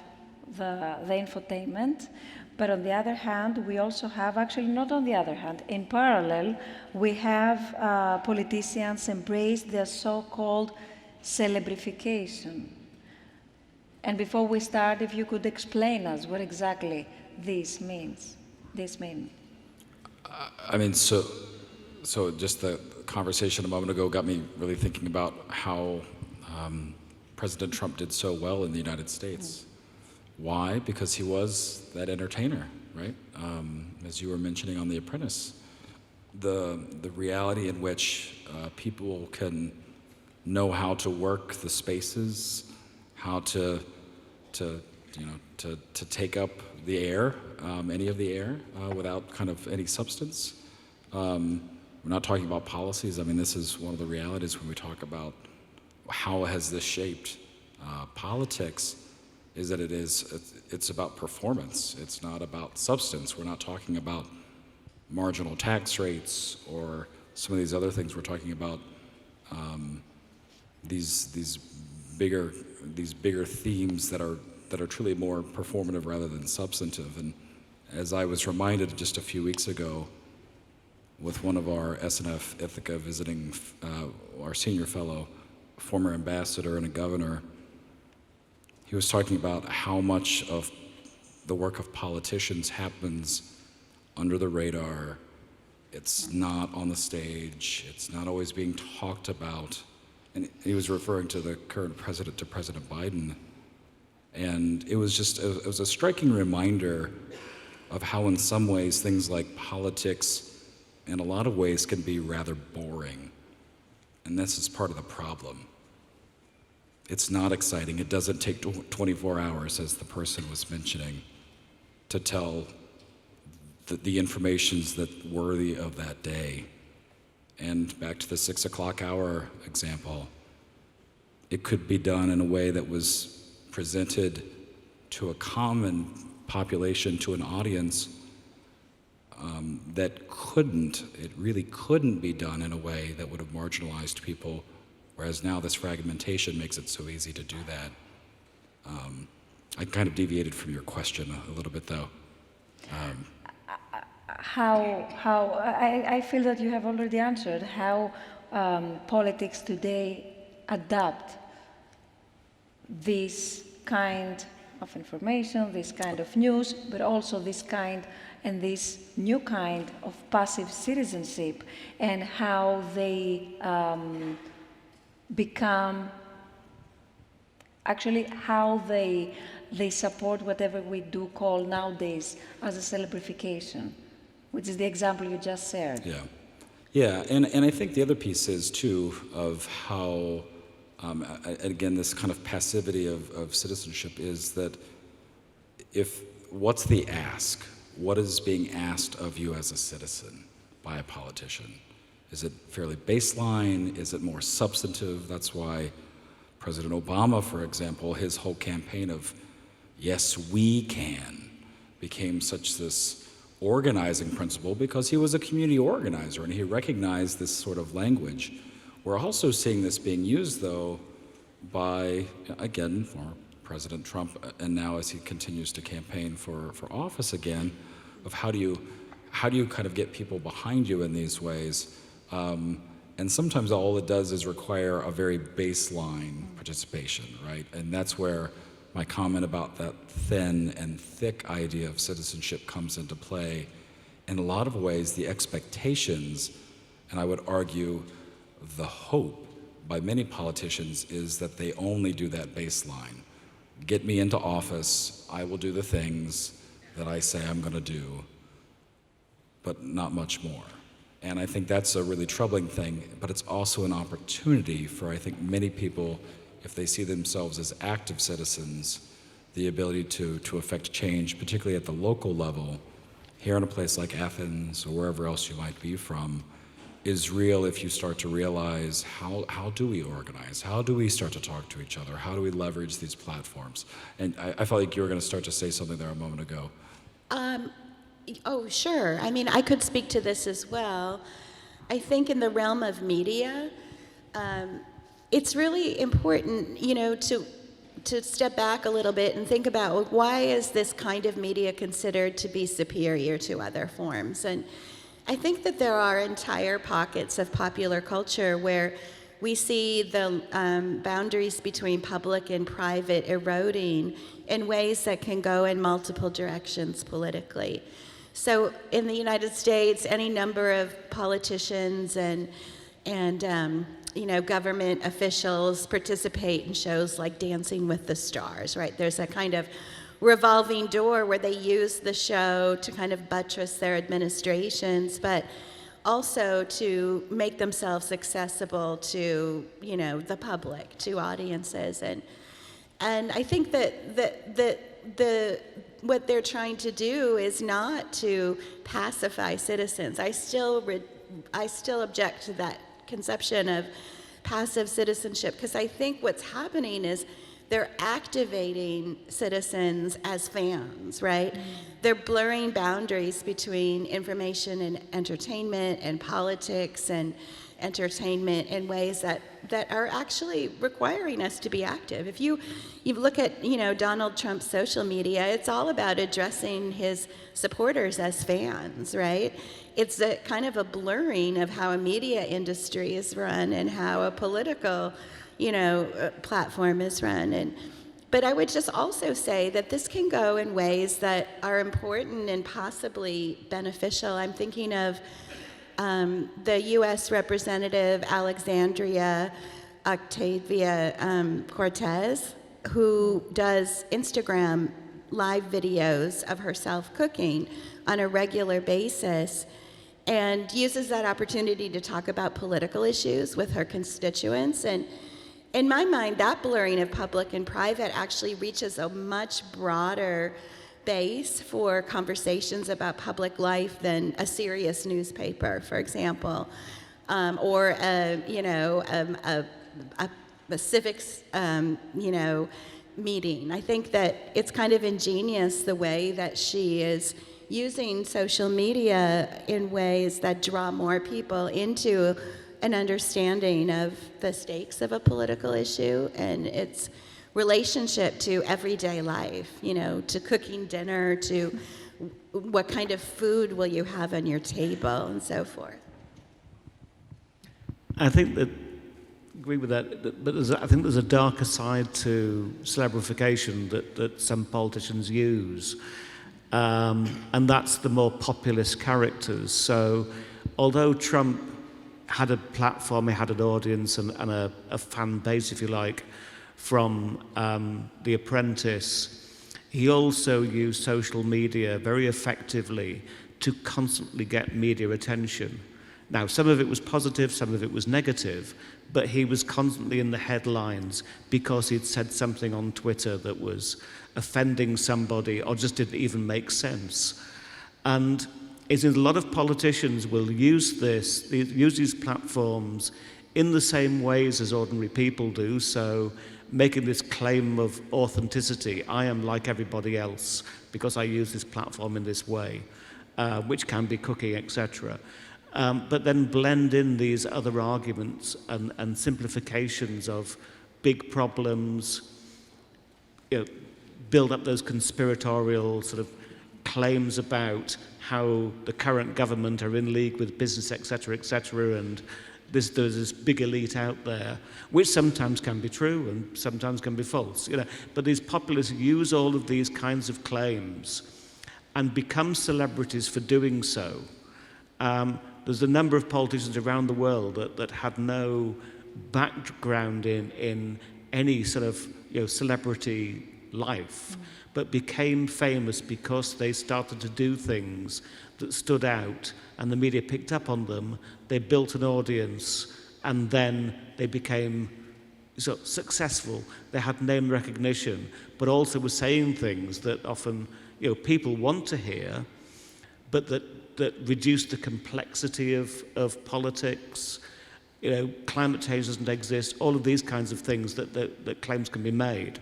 the infotainment, but on the other hand, we also have, actually not on the other hand, in parallel, we have politicians embrace their so-called celebrification. And before we start, if you could explain us what exactly this means. I mean, so just the conversation a moment ago got me really thinking about how President Trump did so well in the United States. Why? Because he was that entertainer, right? As you were mentioning on The Apprentice, the reality in which people can know how to work the spaces, how to take up the air, any of the air, without kind of any substance. We're not talking about policies. I mean, this is one of the realities when we talk about how has this shaped politics, is that it's about performance. It's not about substance. We're not talking about marginal tax rates or some of these other things we're talking about, these bigger themes that are truly more performative rather than substantive. And as I was reminded just a few weeks ago with one of our SNF Ithaca visiting our senior fellow, former ambassador and a governor, he was talking about how much of the work of politicians happens under the radar. It's not on the stage. It's not always being talked about. And he was referring to the current president, to President Biden. And it was a striking reminder of how in some ways things like politics in a lot of ways can be rather boring. And this is part of the problem. It's not exciting. It doesn't take 24 hours, as the person was mentioning, to tell the information's that worthy of that day. And back to the 6 o'clock hour example, it could be done in a way that was presented to a common population, to an audience, it really couldn't be done in a way that would have marginalized people, whereas now this fragmentation makes it so easy to do that. I kind of deviated from your question a little bit, though. I feel that you have already answered how politics today adapt this kind of information, this kind of news, but also this kind and this new kind of passive citizenship, and how they become, actually how they support whatever we do call nowadays as a celebrification, which is the example you just shared. Yeah, and I think the other piece is, too, of how, again, this kind of passivity of citizenship is that what's the ask? What is being asked of you as a citizen by a politician? Is it fairly baseline? Is it more substantive? That's why President Obama, for example, his whole campaign of "Yes, we can" became such this organizing principle, because he was a community organizer and he recognized this sort of language. We're also seeing this being used, though, by, again, former President Trump, and now as he continues to campaign for office again, of how do you kind of get people behind you in these ways. And sometimes all it does is require a very baseline participation, right? And that's where my comment about that thin and thick idea of citizenship comes into play. In a lot of ways, the expectations, and I would argue the hope by many politicians, is that they only do that baseline. Get me into office, I will do the things that I say I'm going to do, but not much more. And I think that's a really troubling thing, but it's also an opportunity for, I think, many people, if they see themselves as active citizens, the ability to affect change, particularly at the local level, here in a place like Athens or wherever else you might be from, is real if you start to realize how do we organize? How do we start to talk to each other? How do we leverage these platforms? And I felt like you were going to start to say something there a moment ago. Oh, sure. I mean, I could speak to this as well. I think in the realm of media, it's really important, to step back a little bit and think about why is this kind of media considered to be superior to other forms. And I think that there are entire pockets of popular culture where we see the boundaries between public and private eroding in ways that can go in multiple directions politically. So in the United States, any number of politicians and government officials participate in shows like Dancing with the Stars, right? There's a kind of revolving door where they use the show to kind of buttress their administrations, but also to make themselves accessible to, the public, to audiences. And I think that what they're trying to do is not to pacify citizens. I still object to that conception of passive citizenship, because I think what's happening is they're activating citizens as fans, right? They're blurring boundaries between information and entertainment and politics and entertainment in ways that are actually requiring us to be active. If you look at, Donald Trump's social media, it's all about addressing his supporters as fans, right? It's a kind of a blurring of how a media industry is run and how a political, platform is run. But I would just also say that this can go in ways that are important and possibly beneficial. I'm thinking of the U.S. Representative Alexandria Octavia Cortez, who does Instagram live videos of herself cooking on a regular basis and uses that opportunity to talk about political issues with her constituents. And in my mind, that blurring of public and private actually reaches a much broader base for conversations about public life than a serious newspaper, for example, or a civics, meeting. I think that it's kind of ingenious the way that she is using social media in ways that draw more people into an understanding of the stakes of a political issue and its relationship to everyday life, to cooking dinner, to what kind of food will you have on your table, and so forth. I think that, agree with that, but I think there's a darker side to celebrification that some politicians use, and that's the more populist characters. So although Trump had a platform, he had an audience and a fan base, if you like, from The Apprentice, he also used social media very effectively to constantly get media attention. Now, some of it was positive, some of it was negative, but he was constantly in the headlines because he'd said something on Twitter that was offending somebody or just didn't even make sense. And a lot of politicians will use these platforms in the same ways as ordinary people do, so making this claim of authenticity. I am like everybody else because I use this platform in this way, which can be cooking, etc. But then blend in these other arguments and simplifications of big problems, build up those conspiratorial sort of claims about how the current government are in league with business, etc., and there's this big elite out there, which sometimes can be true and sometimes can be false. But these populists use all of these kinds of claims and become celebrities for doing so. There's a number of politicians around the world that had no background in any sort of celebrity life, but became famous because they started to do things that stood out and the media picked up on them. They built an audience and then they became successful. They had name recognition, but also were saying things that often people want to hear, but that reduce the complexity of politics. Climate change doesn't exist, all of these kinds of things that claims can be made.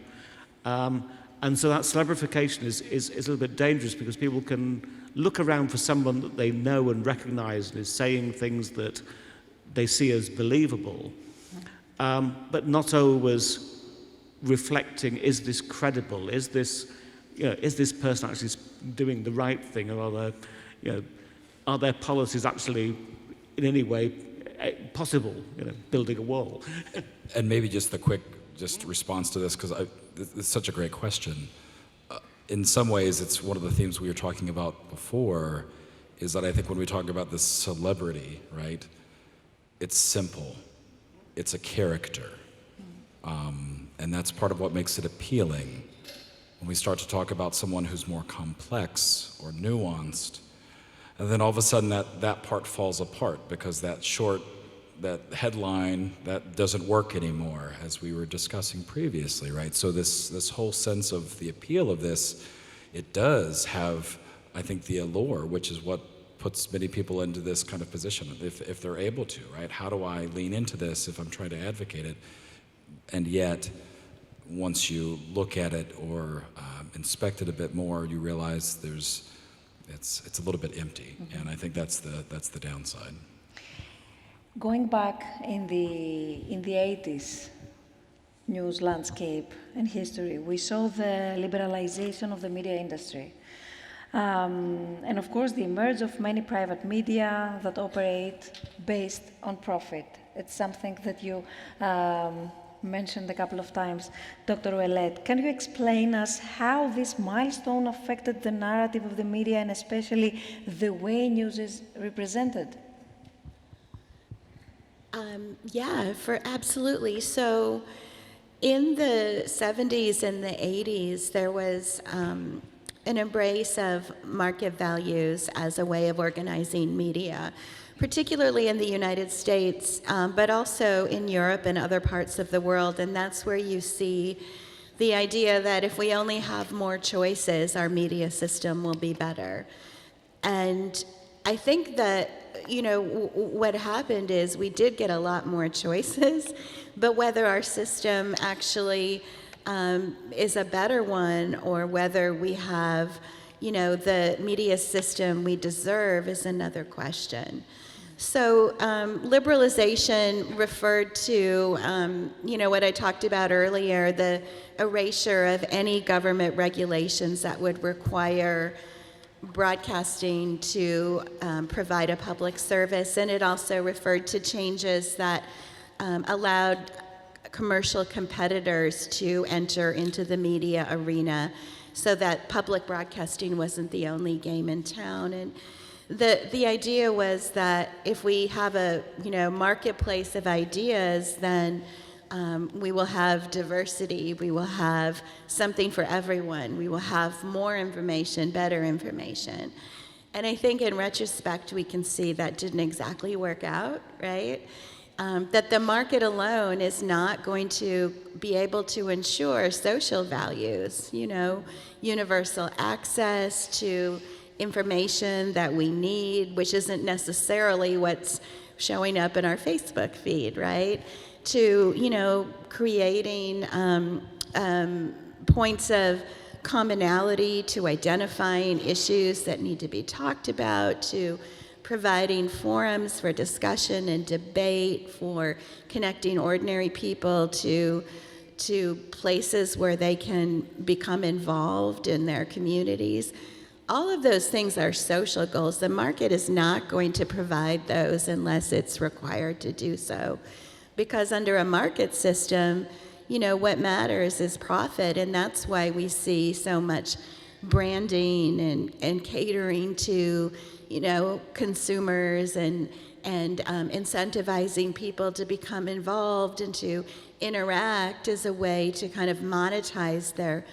And so that celebrification is a little bit dangerous because people can look around for someone that they know and recognize and is saying things that they see as believable, but not always reflecting, is this credible? Is this person actually doing the right thing, or are their policies actually in any way possible, building a wall? And maybe just the quick response to this, because it's such a great question. In some ways, it's one of the themes we were talking about before, is that I think when we talk about this celebrity, right, it's simple. It's a character. And that's part of what makes it appealing. When we start to talk about someone who's more complex or nuanced, and then all of a sudden that part falls apart because that headline, that doesn't work anymore, as we were discussing previously, right? So this whole sense of the appeal of this, it does have, I think, the allure, which is what puts many people into this kind of position, if they're able to, right? How do I lean into this if I'm trying to advocate it? And yet, once you look at it or inspect it a bit more, you realize it's a little bit empty, and I think that's the downside. Going back in the 80s news landscape and history, we saw the liberalization of the media industry. And of course, the emergence of many private media that operate based on profit. It's something that you mentioned a couple of times, Dr. Ouellet. Can you explain us how this milestone affected the narrative of the media and especially the way news is represented? Yeah, absolutely. So in the 70s and the 80s, there was an embrace of market values as a way of organizing media, particularly in the United States, but also in Europe and other parts of the world. And that's where you see the idea that if we only have more choices, our media system will be better. And I think that, what happened is we did get a lot more choices, but whether our system actually is a better one or whether we have, the media system we deserve is another question. So liberalization referred to, what I talked about earlier, the erasure of any government regulations that would require broadcasting to provide a public service. And it also referred to changes that allowed commercial competitors to enter into the media arena so that public broadcasting wasn't the only game in town. And the idea was that if we have a marketplace of ideas, then we will have diversity, we will have something for everyone, we will have more information, better information. And I think in retrospect we can see that didn't exactly work out, right? That the market alone is not going to be able to ensure social values, universal access to information that we need, which isn't necessarily what's showing up in our Facebook feed, right? To, creating points of commonality, to identifying issues that need to be talked about, to providing forums for discussion and debate, for connecting ordinary people to places where they can become involved in their communities. All of those things are social goals. The market is not going to provide those unless it's required to do so. Because under a market system, what matters is profit, and that's why we see so much branding and catering to, consumers and incentivizing people to become involved and to interact as a way to kind of monetize their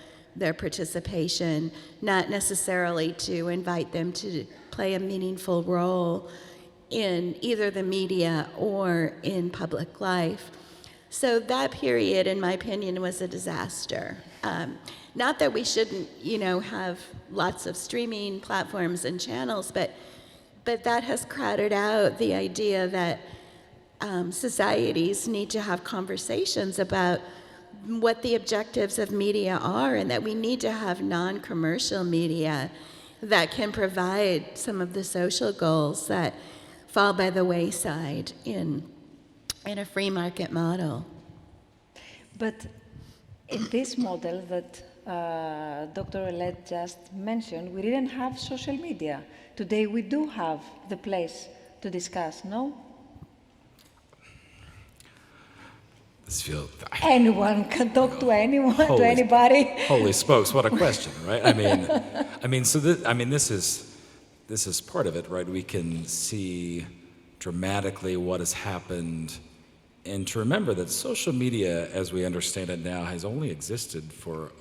participation, not necessarily to invite them to play a meaningful role in either the media or in public life. So that period, in my opinion, was a disaster. Not that we shouldn't, have lots of streaming platforms and channels, but that has crowded out the idea that societies need to have conversations about what the objectives of media are, and that we need to have non-commercial media that can provide some of the social goals that fall by the wayside in a free market model. But in this model that Dr. Ouellet just mentioned, we didn't have social media. Today we do have the place to discuss, no? This feels... Anyone can talk to anyone, to Holy- anybody. Holy smokes, what a question, right? This is part of it, right? We can see dramatically what has happened, and to remember that social media, as we understand it now, has only existed for...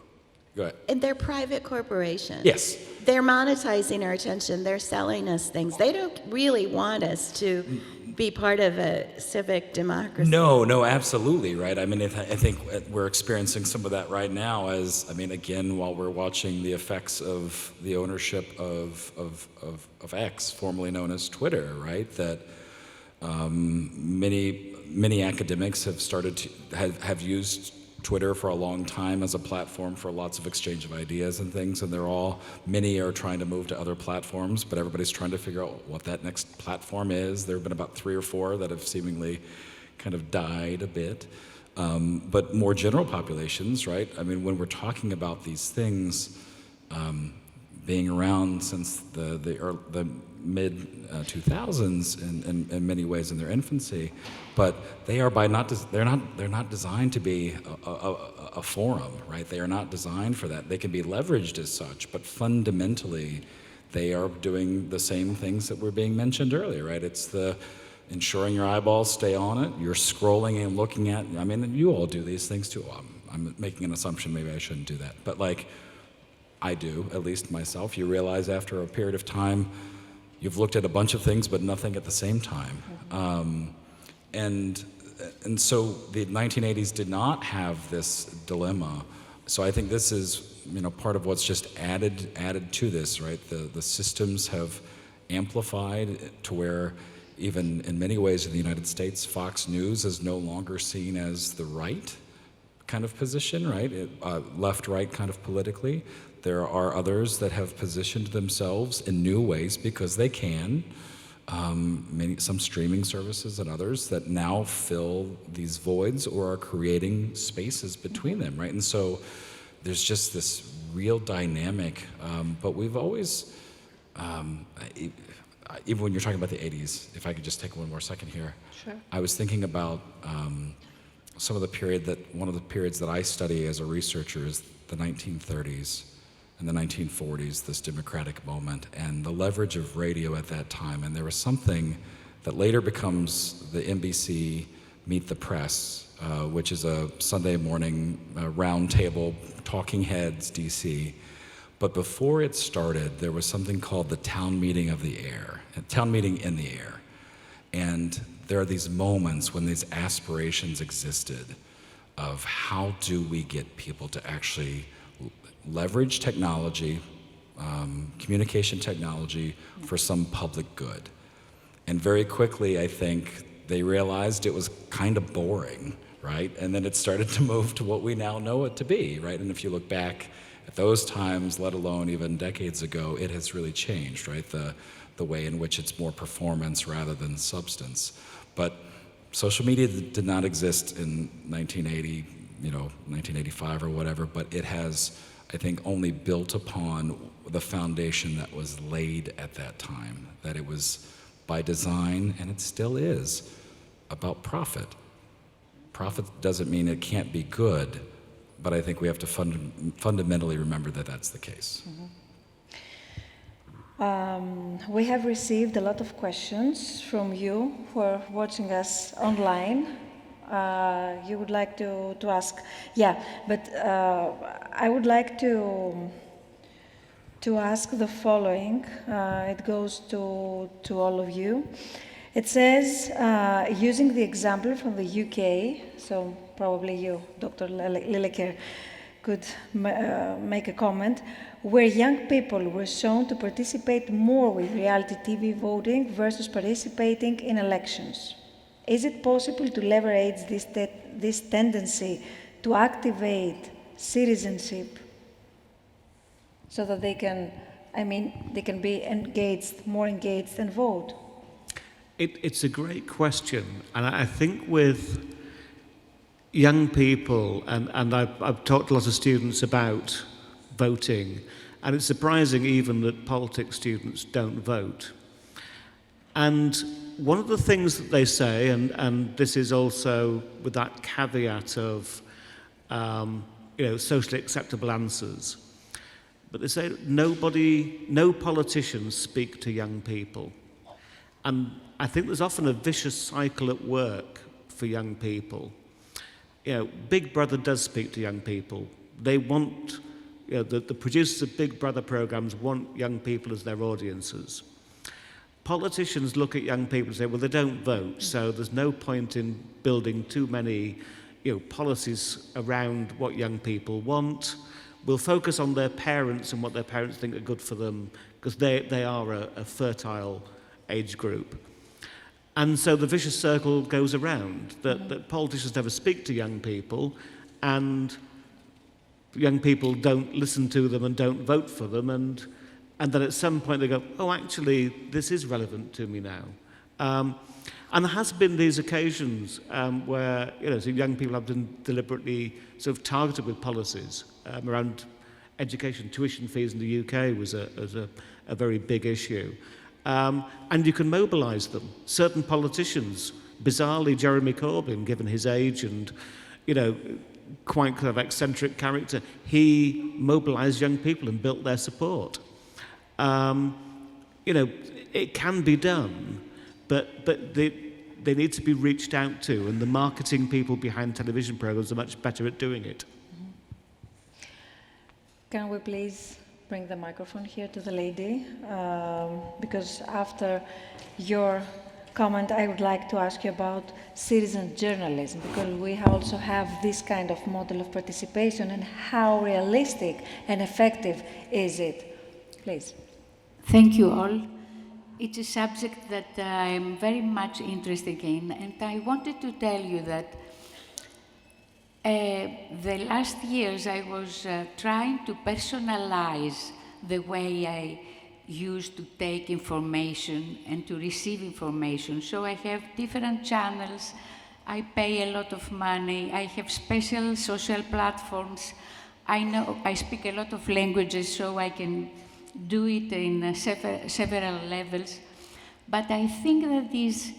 Go ahead. And they're private corporations. Yes. They're monetizing our attention. They're selling us things. They don't really want us to be part of a civic democracy. No, absolutely, right? I think we're experiencing some of that right now again, while we're watching the effects of the ownership of X, formerly known as Twitter, right? That many academics have started to have used Twitter for a long time as a platform for lots of exchange of ideas and things, and many are trying to move to other platforms, but everybody's trying to figure out what that next platform is. There have been about 3 or 4 that have seemingly kind of died a bit. But more general populations, right? I mean, when we're talking about these things being around since the mid 2000s in many ways in their infancy, but they are they're not designed to be a forum, right? They are not designed for that. They can be leveraged as such, but fundamentally, they are doing the same things that were being mentioned earlier, right? It's the ensuring your eyeballs stay on it. You're scrolling and looking at. I mean, you all do these things too. I'm making an assumption. Maybe I shouldn't do that, but like I do, at least myself. You realize after a period of time, you've looked at a bunch of things, but nothing at the same time. And so the 1980s did not have this dilemma. So I think this is, part of what's just added to this, right? The systems have amplified to where even in many ways in the United States, Fox News is no longer seen as the right kind of position, right? Left-right kind of politically. There are others that have positioned themselves in new ways because they can. Some streaming services and others that now fill these voids or are creating spaces between them, right? And so there's just this real dynamic, but we've always, even when you're talking about the 80s, if I could just take one more second here. Sure. I was thinking about one of the periods that I study as a researcher is the 1930s and the 1940s, this democratic moment, and the leverage of radio at that time. And there was something that later becomes the NBC Meet the Press, which is a Sunday morning roundtable, talking heads, DC. But before it started, there was something called the Town Meeting of the Air, Town Meeting in the Air. And there are these moments when these aspirations existed of how do we get people to actually leverage technology, communication technology for some public good. And very quickly, I think, they realized it was kind of boring, right? And then it started to move to what we now know it to be, right? And if you look back at those times, let alone even decades ago, it has really changed, right? The way in which it's more performance rather than substance. But social media did not exist in 1980, 1985 or whatever, but it has, I think, only built upon the foundation that was laid at that time, that it was by design, and it still is, about profit. Profit doesn't mean it can't be good, but I think we have to fundamentally remember that that's the case. We have received a lot of questions from you who are watching us online. You would like to ask, but I would like to ask the following. It goes to all of you. It says, using the example from the UK, so probably you, Dr. Lineker, could make a comment, where young people were shown to participate more with reality TV voting versus participating in elections. Is it possible to leverage this tendency to activate citizenship so that they can be more engaged and vote? It's a great question, and I think with young people, and I've talked to lots of students about voting, and it's surprising even that politics students don't vote. And one of the things that they say, and this is also with that caveat of socially acceptable answers, but they say no politicians speak to young people. And I think there's often a vicious cycle at work for young people. Big Brother does speak to young people. They want, the producers of Big Brother programs want young people as their audiences. Politicians look at young people and say, well, they don't vote, so there's no point in building too many policies around what young people want. We'll focus on their parents and what their parents think are good for them, because they are a fertile age group. And so the vicious circle goes around, that politicians never speak to young people, and young people don't listen to them and don't vote for them, and then at some point they go, oh, actually, this is relevant to me now. And there has been these occasions where so young people have been deliberately sort of targeted with policies around education. Tuition fees in the UK was a very big issue. And you can mobilise them. Certain politicians, bizarrely Jeremy Corbyn, given his age and quite kind of eccentric character, he mobilised young people and built their support. It can be done, but they need to be reached out to, and the marketing people behind television programmes are much better at doing it. Can we please bring the microphone here to the lady? Because after your comment, I would like to ask you about citizen journalism, because we also have this kind of model of participation, and how realistic and effective is it? Please. Thank you all. It's a subject that I'm very much interested in, and I wanted to tell you that the last years I was trying to personalize the way I used to take information and to receive information. So I have different channels, I pay a lot of money, I have special social platforms, I speak a lot of languages, so I can do it in several levels. But I think that there's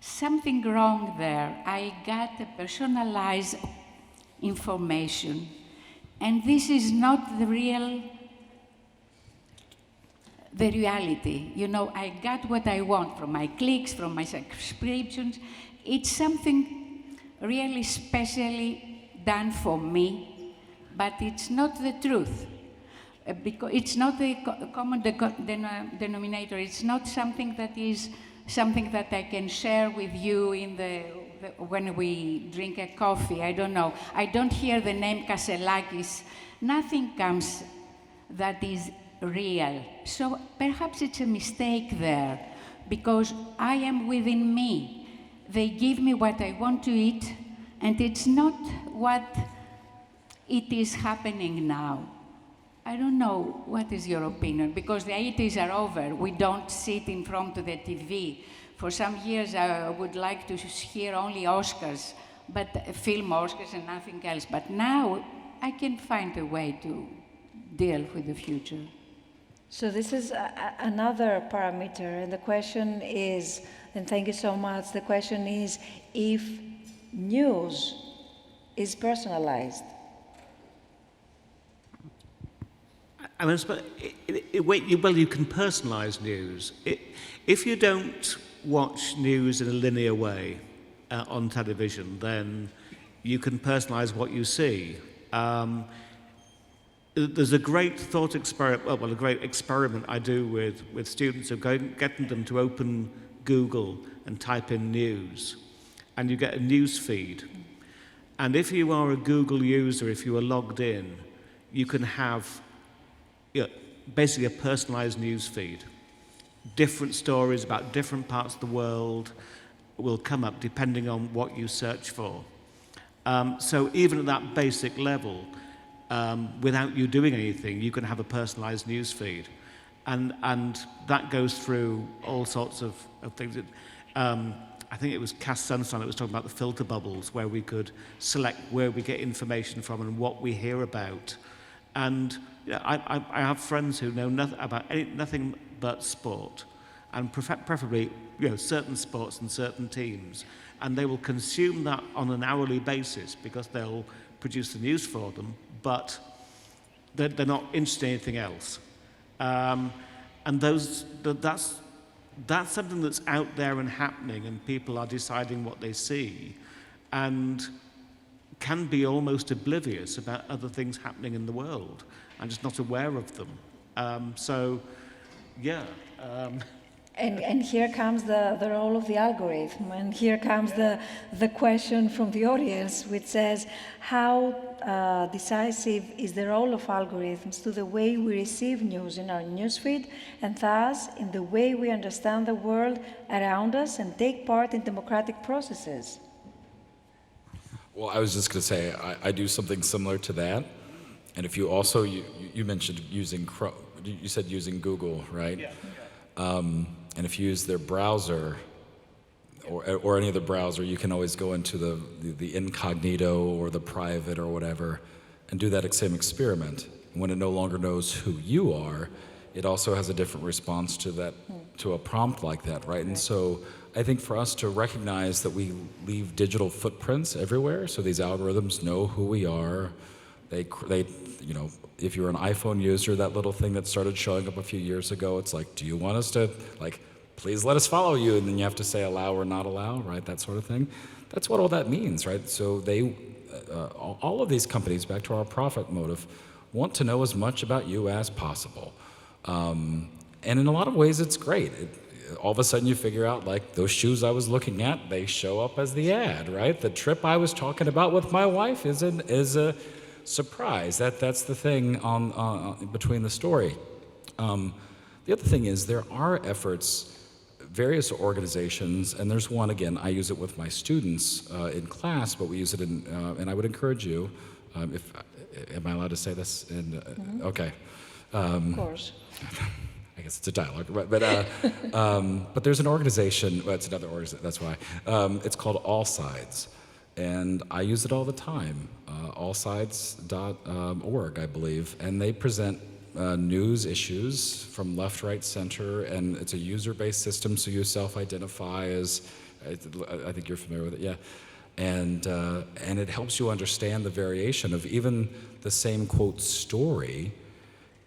something wrong there. I got a personalized information, and this is not the reality. I got what I want from my clicks, from my subscriptions. It's something really specially done for me, but it's not the truth. Because it's not the common denominator. It's not something that I can share with you when we drink a coffee. I don't know. I don't hear the name Kasselakis. Nothing comes that is real. So perhaps it's a mistake there, because I am within me. They give me what I want to eat, and it's not what it is happening now. I don't know, what is your opinion? Because the 80s are over. We don't sit in front of the TV. For some years, I would like to hear only Oscars, but film Oscars and nothing else. But now, I can find a way to deal with the future. So this is another parameter, and the question is, and thank you so much, the question is if news is personalized. I mean, well, you can personalise news. If you don't watch news in a linear way on television, then you can personalise what you see. There's a great thought experiment, a great experiment I do with students of getting them to open Google and type in news, and you get a news feed. And if you are a Google user, if you are logged in, you can have basically a personalized news feed. Different stories about different parts of the world will come up depending on what you search for. So even at that basic level, without you doing anything, you can have a personalized news feed. And that goes through all sorts of things. I think it was Cass Sunstein that was talking about the filter bubbles, where we could select where we get information from and what we hear about. And I have friends who know nothing but sport, and preferably certain sports and certain teams, and they will consume that on an hourly basis because they'll produce the news for them, but they're not interested in anything else. And that's something that's out there and happening, and people are deciding what they see, and can be almost oblivious about other things happening in the world and just not aware of them. And here comes the role of the algorithm, and here comes the question from the audience, which says, how decisive is the role of algorithms to the way we receive news in our newsfeed, and thus in the way we understand the world around us and take part in democratic processes? Well, I was just going to say, I do something similar to that. And if you also, you mentioned using Chrome, you said using Google, right? Yeah. And if you use their browser, or any other browser, you can always go into the incognito or the private or whatever and do that same experiment. When it no longer knows who you are, it also has a different response to that, to a prompt like that, right? And so I think for us to recognize that we leave digital footprints everywhere, so these algorithms know who we are. They, you know, if you're an iPhone user, that little thing that started showing up a few years ago, it's like, do you want us to, like, please let us follow you, and then you have to say allow or not allow, right? That sort of thing. That's what all that means, right? So they, all of these companies, back to our profit motive, want to know as much about you as possible. And in a lot of ways, it's great. All of a sudden, you figure out, like, those shoes I was looking at, they show up as the ad, right? The trip I was talking about with my wife is a surprise. That's the thing between the story. The other thing is there are efforts, various organizations, and there's one, again, I use it with my students in class, but we use it in, and I would encourage you, am I allowed to say this? Okay. Of course. I guess it's a dialogue, but there's an organization, well, it's another organization, that's why. It's called All Sides, and I use it all the time, allsides.org, I believe, and they present news issues from left, right, center, and it's a user-based system, so you self-identify as, I think you're familiar with it, yeah. And it helps you understand the variation of even the same, quote, story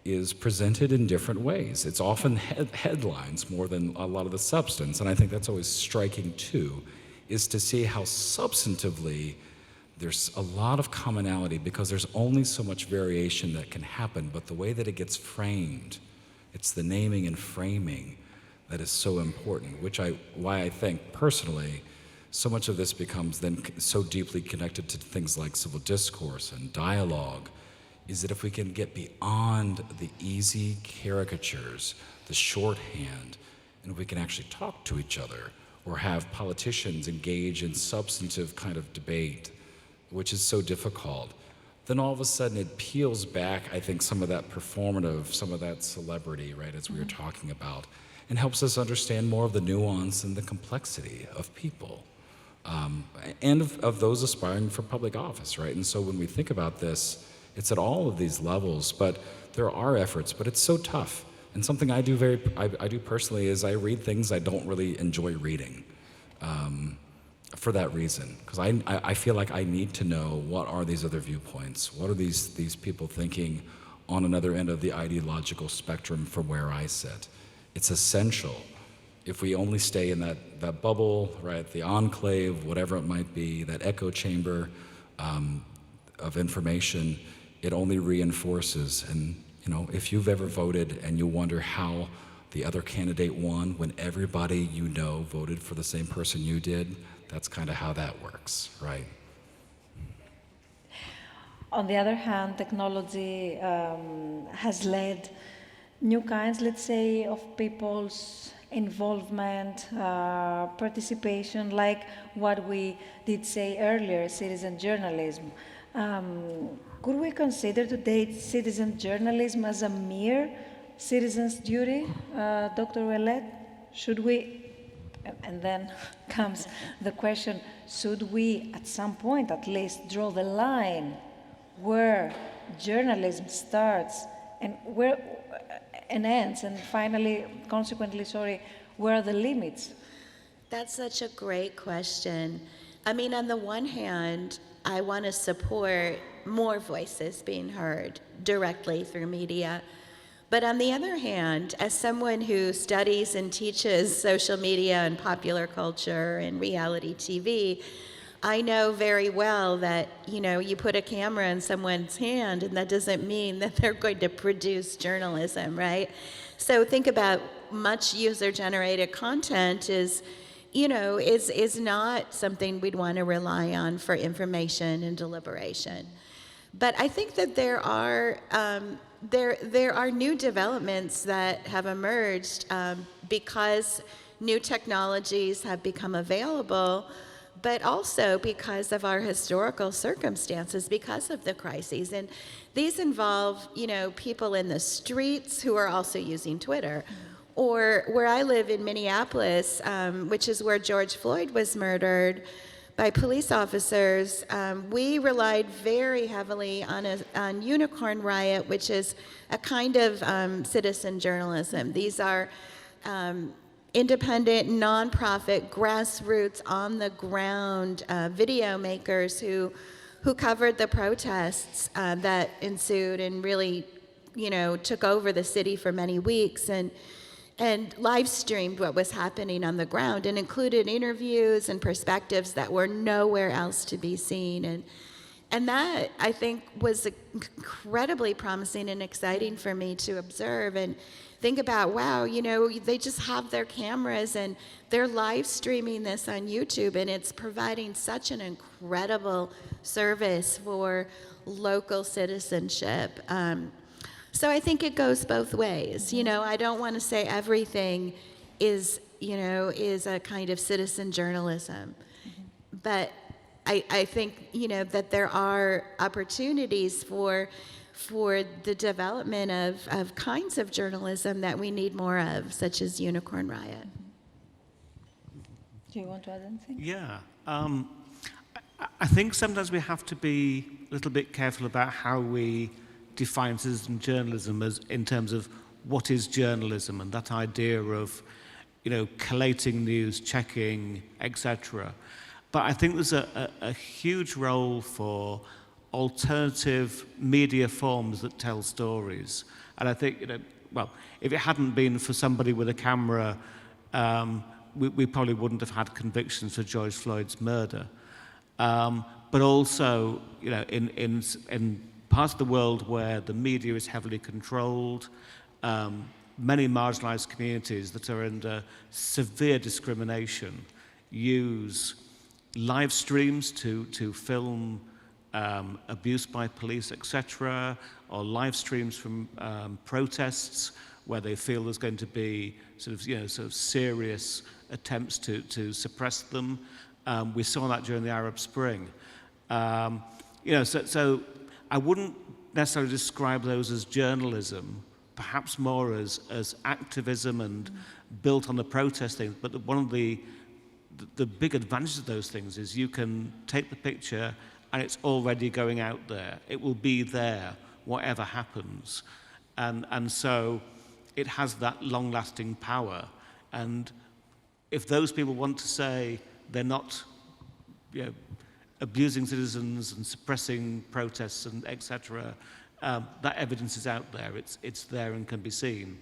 is presented in different ways. It's often headlines more than a lot of the substance, and I think that's always striking too, is to see how substantively there's a lot of commonality because there's only so much variation that can happen, but the way that it gets framed, it's the naming and framing that is so important, why I think personally so much of this becomes then so deeply connected to things like civil discourse and dialogue, is that if we can get beyond the easy caricatures, the shorthand, and if we can actually talk to each other or have politicians engage in substantive kind of debate, which is so difficult, then all of a sudden it peels back, I think, some of that performative, some of that celebrity, right, as we were talking about, and helps us understand more of the nuance and the complexity of people, and of those aspiring for public office, right? And so when we think about this, it's at all of these levels, but there are efforts, but it's so tough. And something I do personally is I read things I don't really enjoy reading. For that reason, because I feel like I need to know what are these other viewpoints, what are these people thinking on another end of the ideological spectrum from where I sit. It's essential. If we only stay in that bubble, right, the enclave, whatever it might be, that echo chamber of information, it only reinforces. And you know, if you've ever voted and you wonder how the other candidate won when everybody you know voted for the same person you did, that's kind of how that works, right? On the other hand, technology has led new kinds, let's say, of people's involvement, participation, like what we did say earlier, citizen journalism. Could we consider today citizen journalism as a mere citizen's duty, Dr. Ouellet? Should we? And then comes the question, should we at some point at least draw the line where journalism starts and where and ends, and finally, consequently, where are the limits? That's such a great question. I mean, on the one hand, I want to support more voices being heard directly through media. But on the other hand, as someone who studies and teaches social media and popular culture and reality TV, I know very well that, you know, you put a camera in someone's hand and that doesn't mean that they're going to produce journalism, right? So think about much user-generated content is not something we'd want to rely on for information and deliberation. But I think that there are new developments that have emerged because new technologies have become available, but also because of our historical circumstances, because of the crises. And these involve, people in the streets who are also using Twitter. Or where I live in Minneapolis, which is where George Floyd was murdered by police officers, we relied very heavily on Unicorn Riot, which is a kind of citizen journalism. These are independent, nonprofit, grassroots, on-the-ground video makers who covered the protests that ensued and really, took over the city for many weeks and live streamed what was happening on the ground and included interviews and perspectives that were nowhere else to be seen. And that, I think, was incredibly promising and exciting for me to observe and think about, wow, they just have their cameras and they're live streaming this on YouTube, and it's providing such an incredible service for local citizenship. So I think it goes both ways. I don't want to say everything is a kind of citizen journalism, but I think, that there are opportunities for the development of kinds of journalism that we need more of, such as Unicorn Riot. Do you want to add anything? Yeah. I think sometimes we have to be a little bit careful about how we define citizen journalism as in terms of what is journalism, and that idea of, collating news, checking, etc. But I think there's a huge role for alternative media forms that tell stories. And I think, if it hadn't been for somebody with a camera, we probably wouldn't have had convictions for George Floyd's murder. But also, in parts of the world where the media is heavily controlled, many marginalized communities that are under severe discrimination use live streams to film abuse by police, etc., or live streams from protests where they feel there's going to be sort of serious attempts to suppress them. We saw that during the Arab Spring. So I wouldn't necessarily describe those as journalism, perhaps more as activism and built on the protest thing. But one of the big advantages of those things is you can take the picture and it's already going out there. It will be there, whatever happens. And so it has that long-lasting power. And if those people want to say they're not abusing citizens and suppressing protests and etc., that evidence is out there. It's there and can be seen.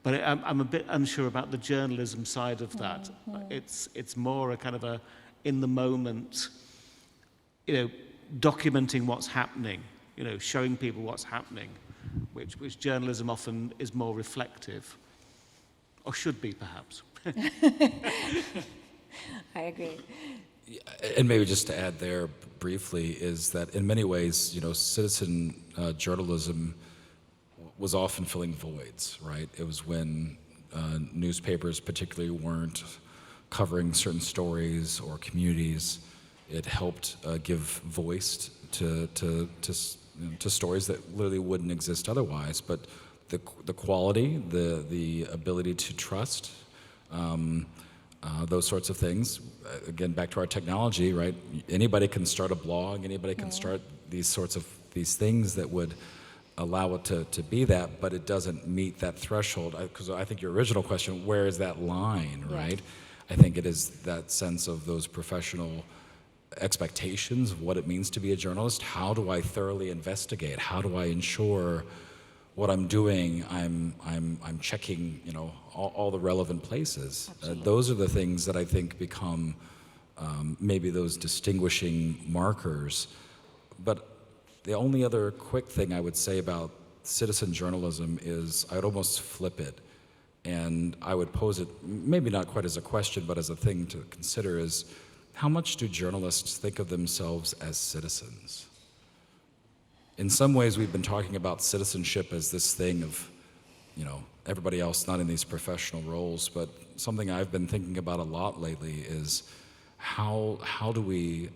But I'm a bit unsure about the journalism side of that. It's more a kind of a in the moment, documenting what's happening, showing people what's happening, which journalism often is more reflective, or should be perhaps. I agree. And maybe just to add there briefly is that in many ways, citizen journalism was often filling voids, right? It was when newspapers particularly weren't covering certain stories or communities. It helped give voice to stories that literally wouldn't exist otherwise. But the quality, the ability to trust, those sorts of things. Again, back to our technology, right? Anybody can start a blog. Anybody can start these things that would allow it to be that, but it doesn't meet that threshold. Because I think your original question, where is that line, right? I think it is that sense of those professional expectations of what it means to be a journalist. How do I thoroughly investigate? How do I ensure what I'm doing, I'm checking, all the relevant places. Those are the things that I think become maybe those distinguishing markers. But the only other quick thing I would say about citizen journalism is I'd almost flip it, and I would pose it maybe not quite as a question, but as a thing to consider is how much do journalists think of themselves as citizens? In some ways, we've been talking about citizenship as this thing of, everybody else not in these professional roles, but something I've been thinking about a lot lately is how do we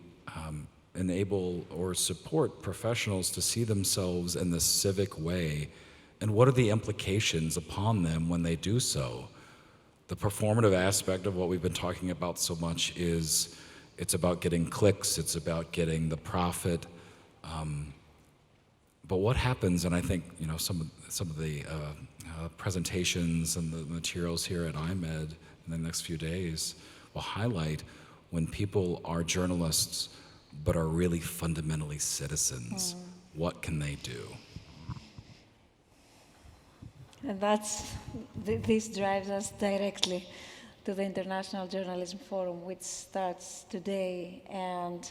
enable or support professionals to see themselves in this civic way, and what are the implications upon them when they do so? The performative aspect of what we've been talking about so much is it's about getting clicks, it's about getting the profit. But what happens, and I think some of the presentations and the materials here at IMED in the next few days will highlight when people are journalists but are really fundamentally citizens. What can they do? And this drives us directly to the International Journalism Forum, which starts today. And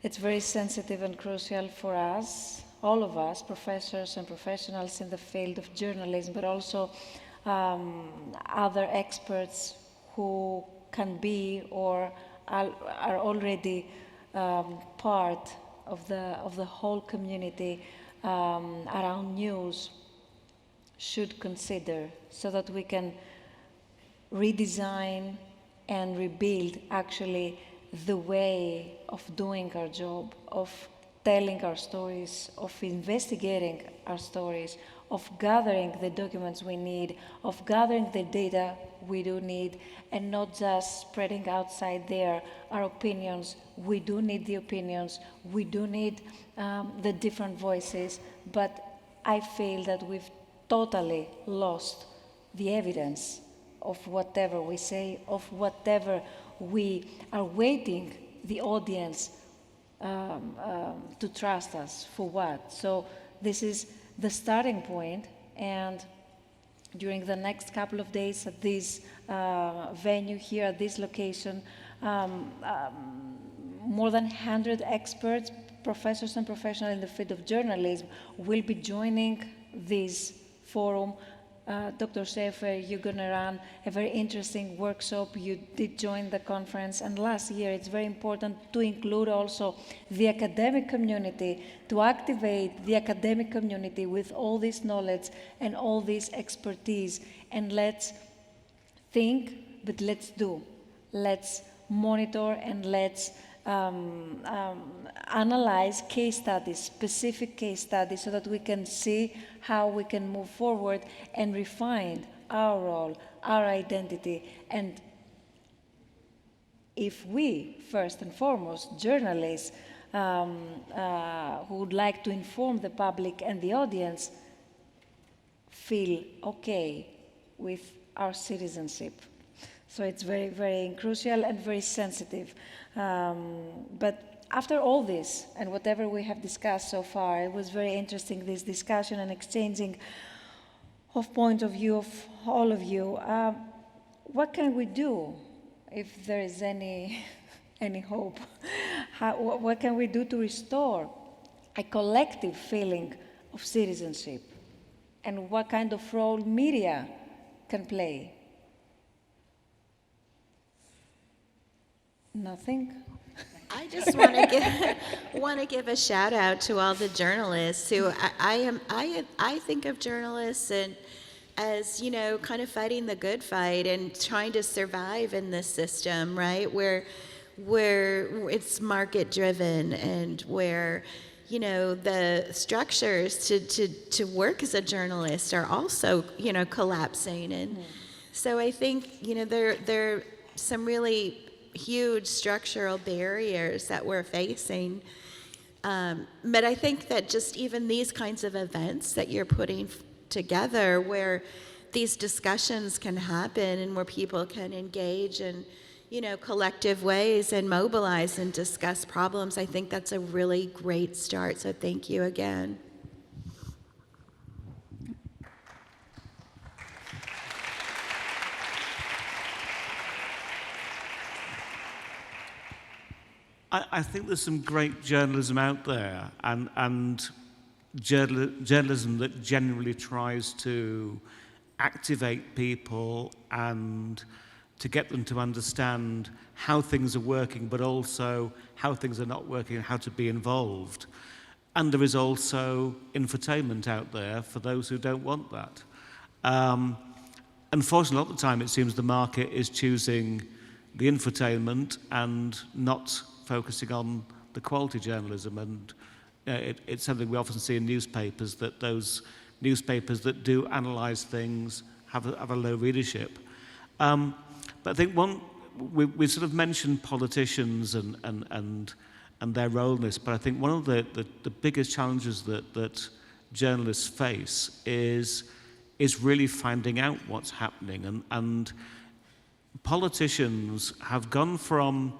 it's very sensitive and crucial for us, all of us, professors and professionals in the field of journalism, but also other experts who can be or are already part of the whole community around news should consider, so that we can redesign and rebuild actually the way of doing our job, of telling our stories, of investigating our stories, of gathering the documents we need, of gathering the data we do need, and not just spreading outside there our opinions. We do need the opinions, we do need the different voices, but I feel that we've totally lost the evidence of whatever we say, of whatever we are waiting the audience to trust us for what. So this is the starting point, and during the next couple of days at this venue here, at this location, more than 100 experts, professors and professionals in the field of journalism will be joining this forum. Dr. Schaefer, you're going to run a very interesting workshop. You did join the conference, and last year it's very important to include also the academic community, to activate the academic community with all this knowledge and all this expertise. And let's think, but let's do. Let's monitor and let's analyze case studies, specific case studies, so that we can see how we can move forward and refine our role, our identity. And if we, first and foremost, journalists who would like to inform the public and the audience, feel okay with our citizenship. So it's very, very crucial and very sensitive. But after all this, and whatever we have discussed so far, it was very interesting, this discussion and exchanging of point of view of all of you. What can we do, if there is any hope? What can we do to restore a collective feeling of citizenship? And what kind of role media can play? Nothing? I just want to give a shout out to all the journalists who I think of journalists and as kind of fighting the good fight and trying to survive in this system, right? Where it's market driven and where the structures to work as a journalist are also collapsing, and so I think there are some really huge structural barriers that we're facing. But I think that just even these kinds of events that you're putting together, where these discussions can happen and where people can engage in, collective ways and mobilize and discuss problems, I think that's a really great start. So thank you again. I think there's some great journalism out there, and journalism that generally tries to activate people and to get them to understand how things are working, but also how things are not working and how to be involved. And there is also infotainment out there for those who don't want that. Unfortunately, a lot of the time it seems the market is choosing the infotainment and not focusing on the quality journalism. And it's something we often see in newspapers, that those newspapers that do analyse things have a low readership. But I think we sort of mentioned politicians and their role in this, but I think one of the biggest challenges that journalists face is really finding out what's happening. And politicians have gone from,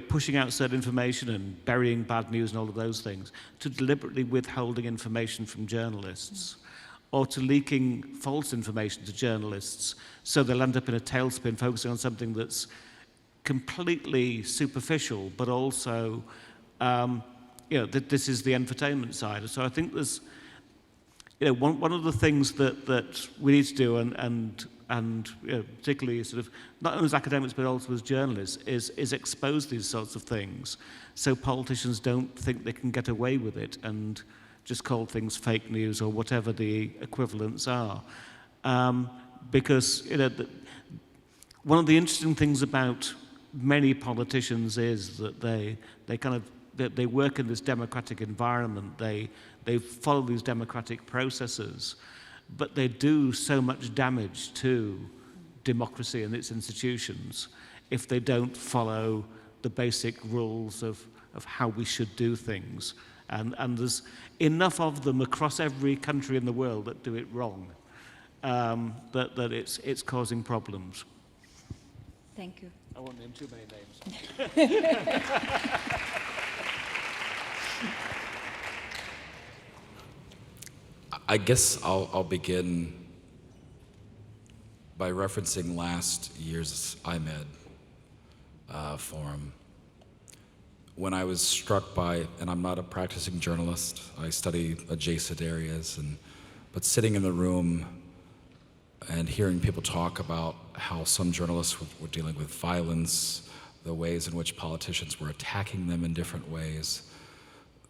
pushing out certain information and burying bad news and all of those things, to deliberately withholding information from journalists, or to leaking false information to journalists, so they'll end up in a tailspin focusing on something that's completely superficial, but also, that this is the entertainment side. So I think there's, one of the things that we need to do, and particularly sort of not only as academics but also as journalists, is expose these sorts of things, so politicians don't think they can get away with it and just call things fake news or whatever the equivalents are, because one of the interesting things about many politicians is that they work in this democratic environment. They follow these democratic processes, but they do so much damage to democracy and its institutions if they don't follow the basic rules of how we should do things. And there's enough of them across every country in the world that do it wrong, that it's causing problems. Thank you. I won't name too many names. I guess I'll begin by referencing last year's IMED forum. When I was struck by, and I'm not a practicing journalist, I study adjacent areas, but sitting in the room and hearing people talk about how some journalists were dealing with violence, the ways in which politicians were attacking them in different ways,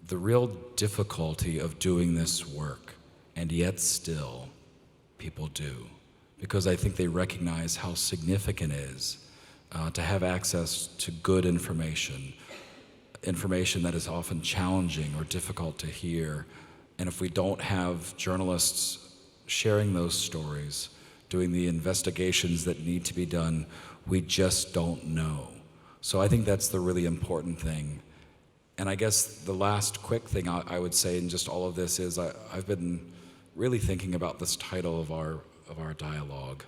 the real difficulty of doing this work, and yet still people do, because I think they recognize how significant it is to have access to good information that is often challenging or difficult to hear. And if we don't have journalists sharing those stories, doing the investigations that need to be done, we just don't know. So I think that's the really important thing. And I guess the last quick thing I would say in just all of this is I've been really thinking about this title of our dialogue.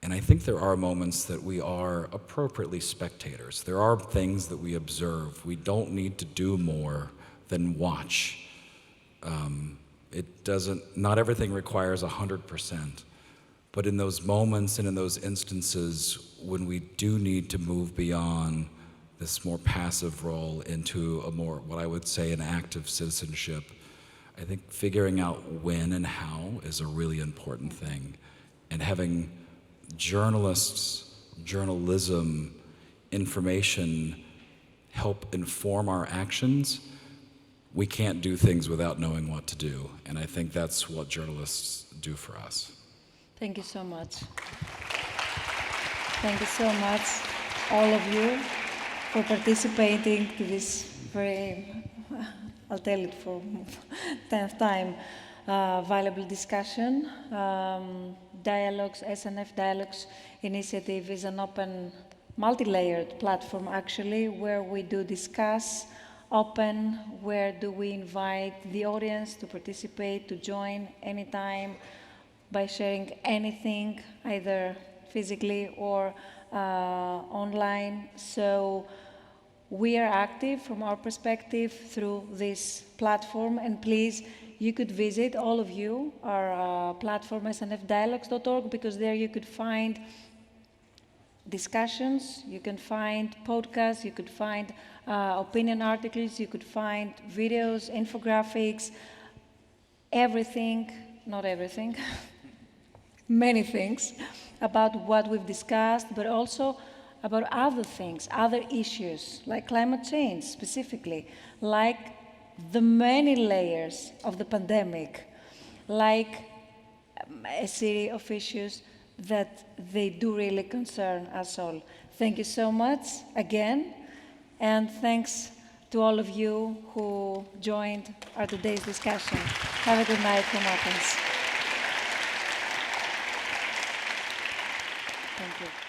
And I think there are moments that we are appropriately spectators. There are things that we observe. We don't need to do more than watch. Not everything requires 100%. But in those moments and in those instances when we do need to move beyond this more passive role into a more, what I would say, an active citizenship, I think figuring out when and how is a really important thing. And having journalists, journalism, information help inform our actions, we can't do things without knowing what to do. And I think that's what journalists do for us. Thank you so much. Thank you so much, all of you, for participating to this very, I'll tell it for 10th time, valuable discussion. Dialogues, SNF Dialogues initiative is an open, multi-layered platform, actually, where we do discuss open, where do we invite the audience to participate, to join anytime, by sharing anything, either physically or online. So we are active from our perspective through this platform, and please, you could visit, all of you, our platform snfdialogues.org, because there you could find discussions, you can find podcasts, you could find opinion articles, you could find videos, infographics, everything, not everything, many things about what we've discussed, but also about other things, other issues, like climate change specifically, like the many layers of the pandemic, like a series of issues that they do really concern us all. Thank you so much again, and thanks to all of you who joined our today's discussion. Have a good night from Athens. Thank you.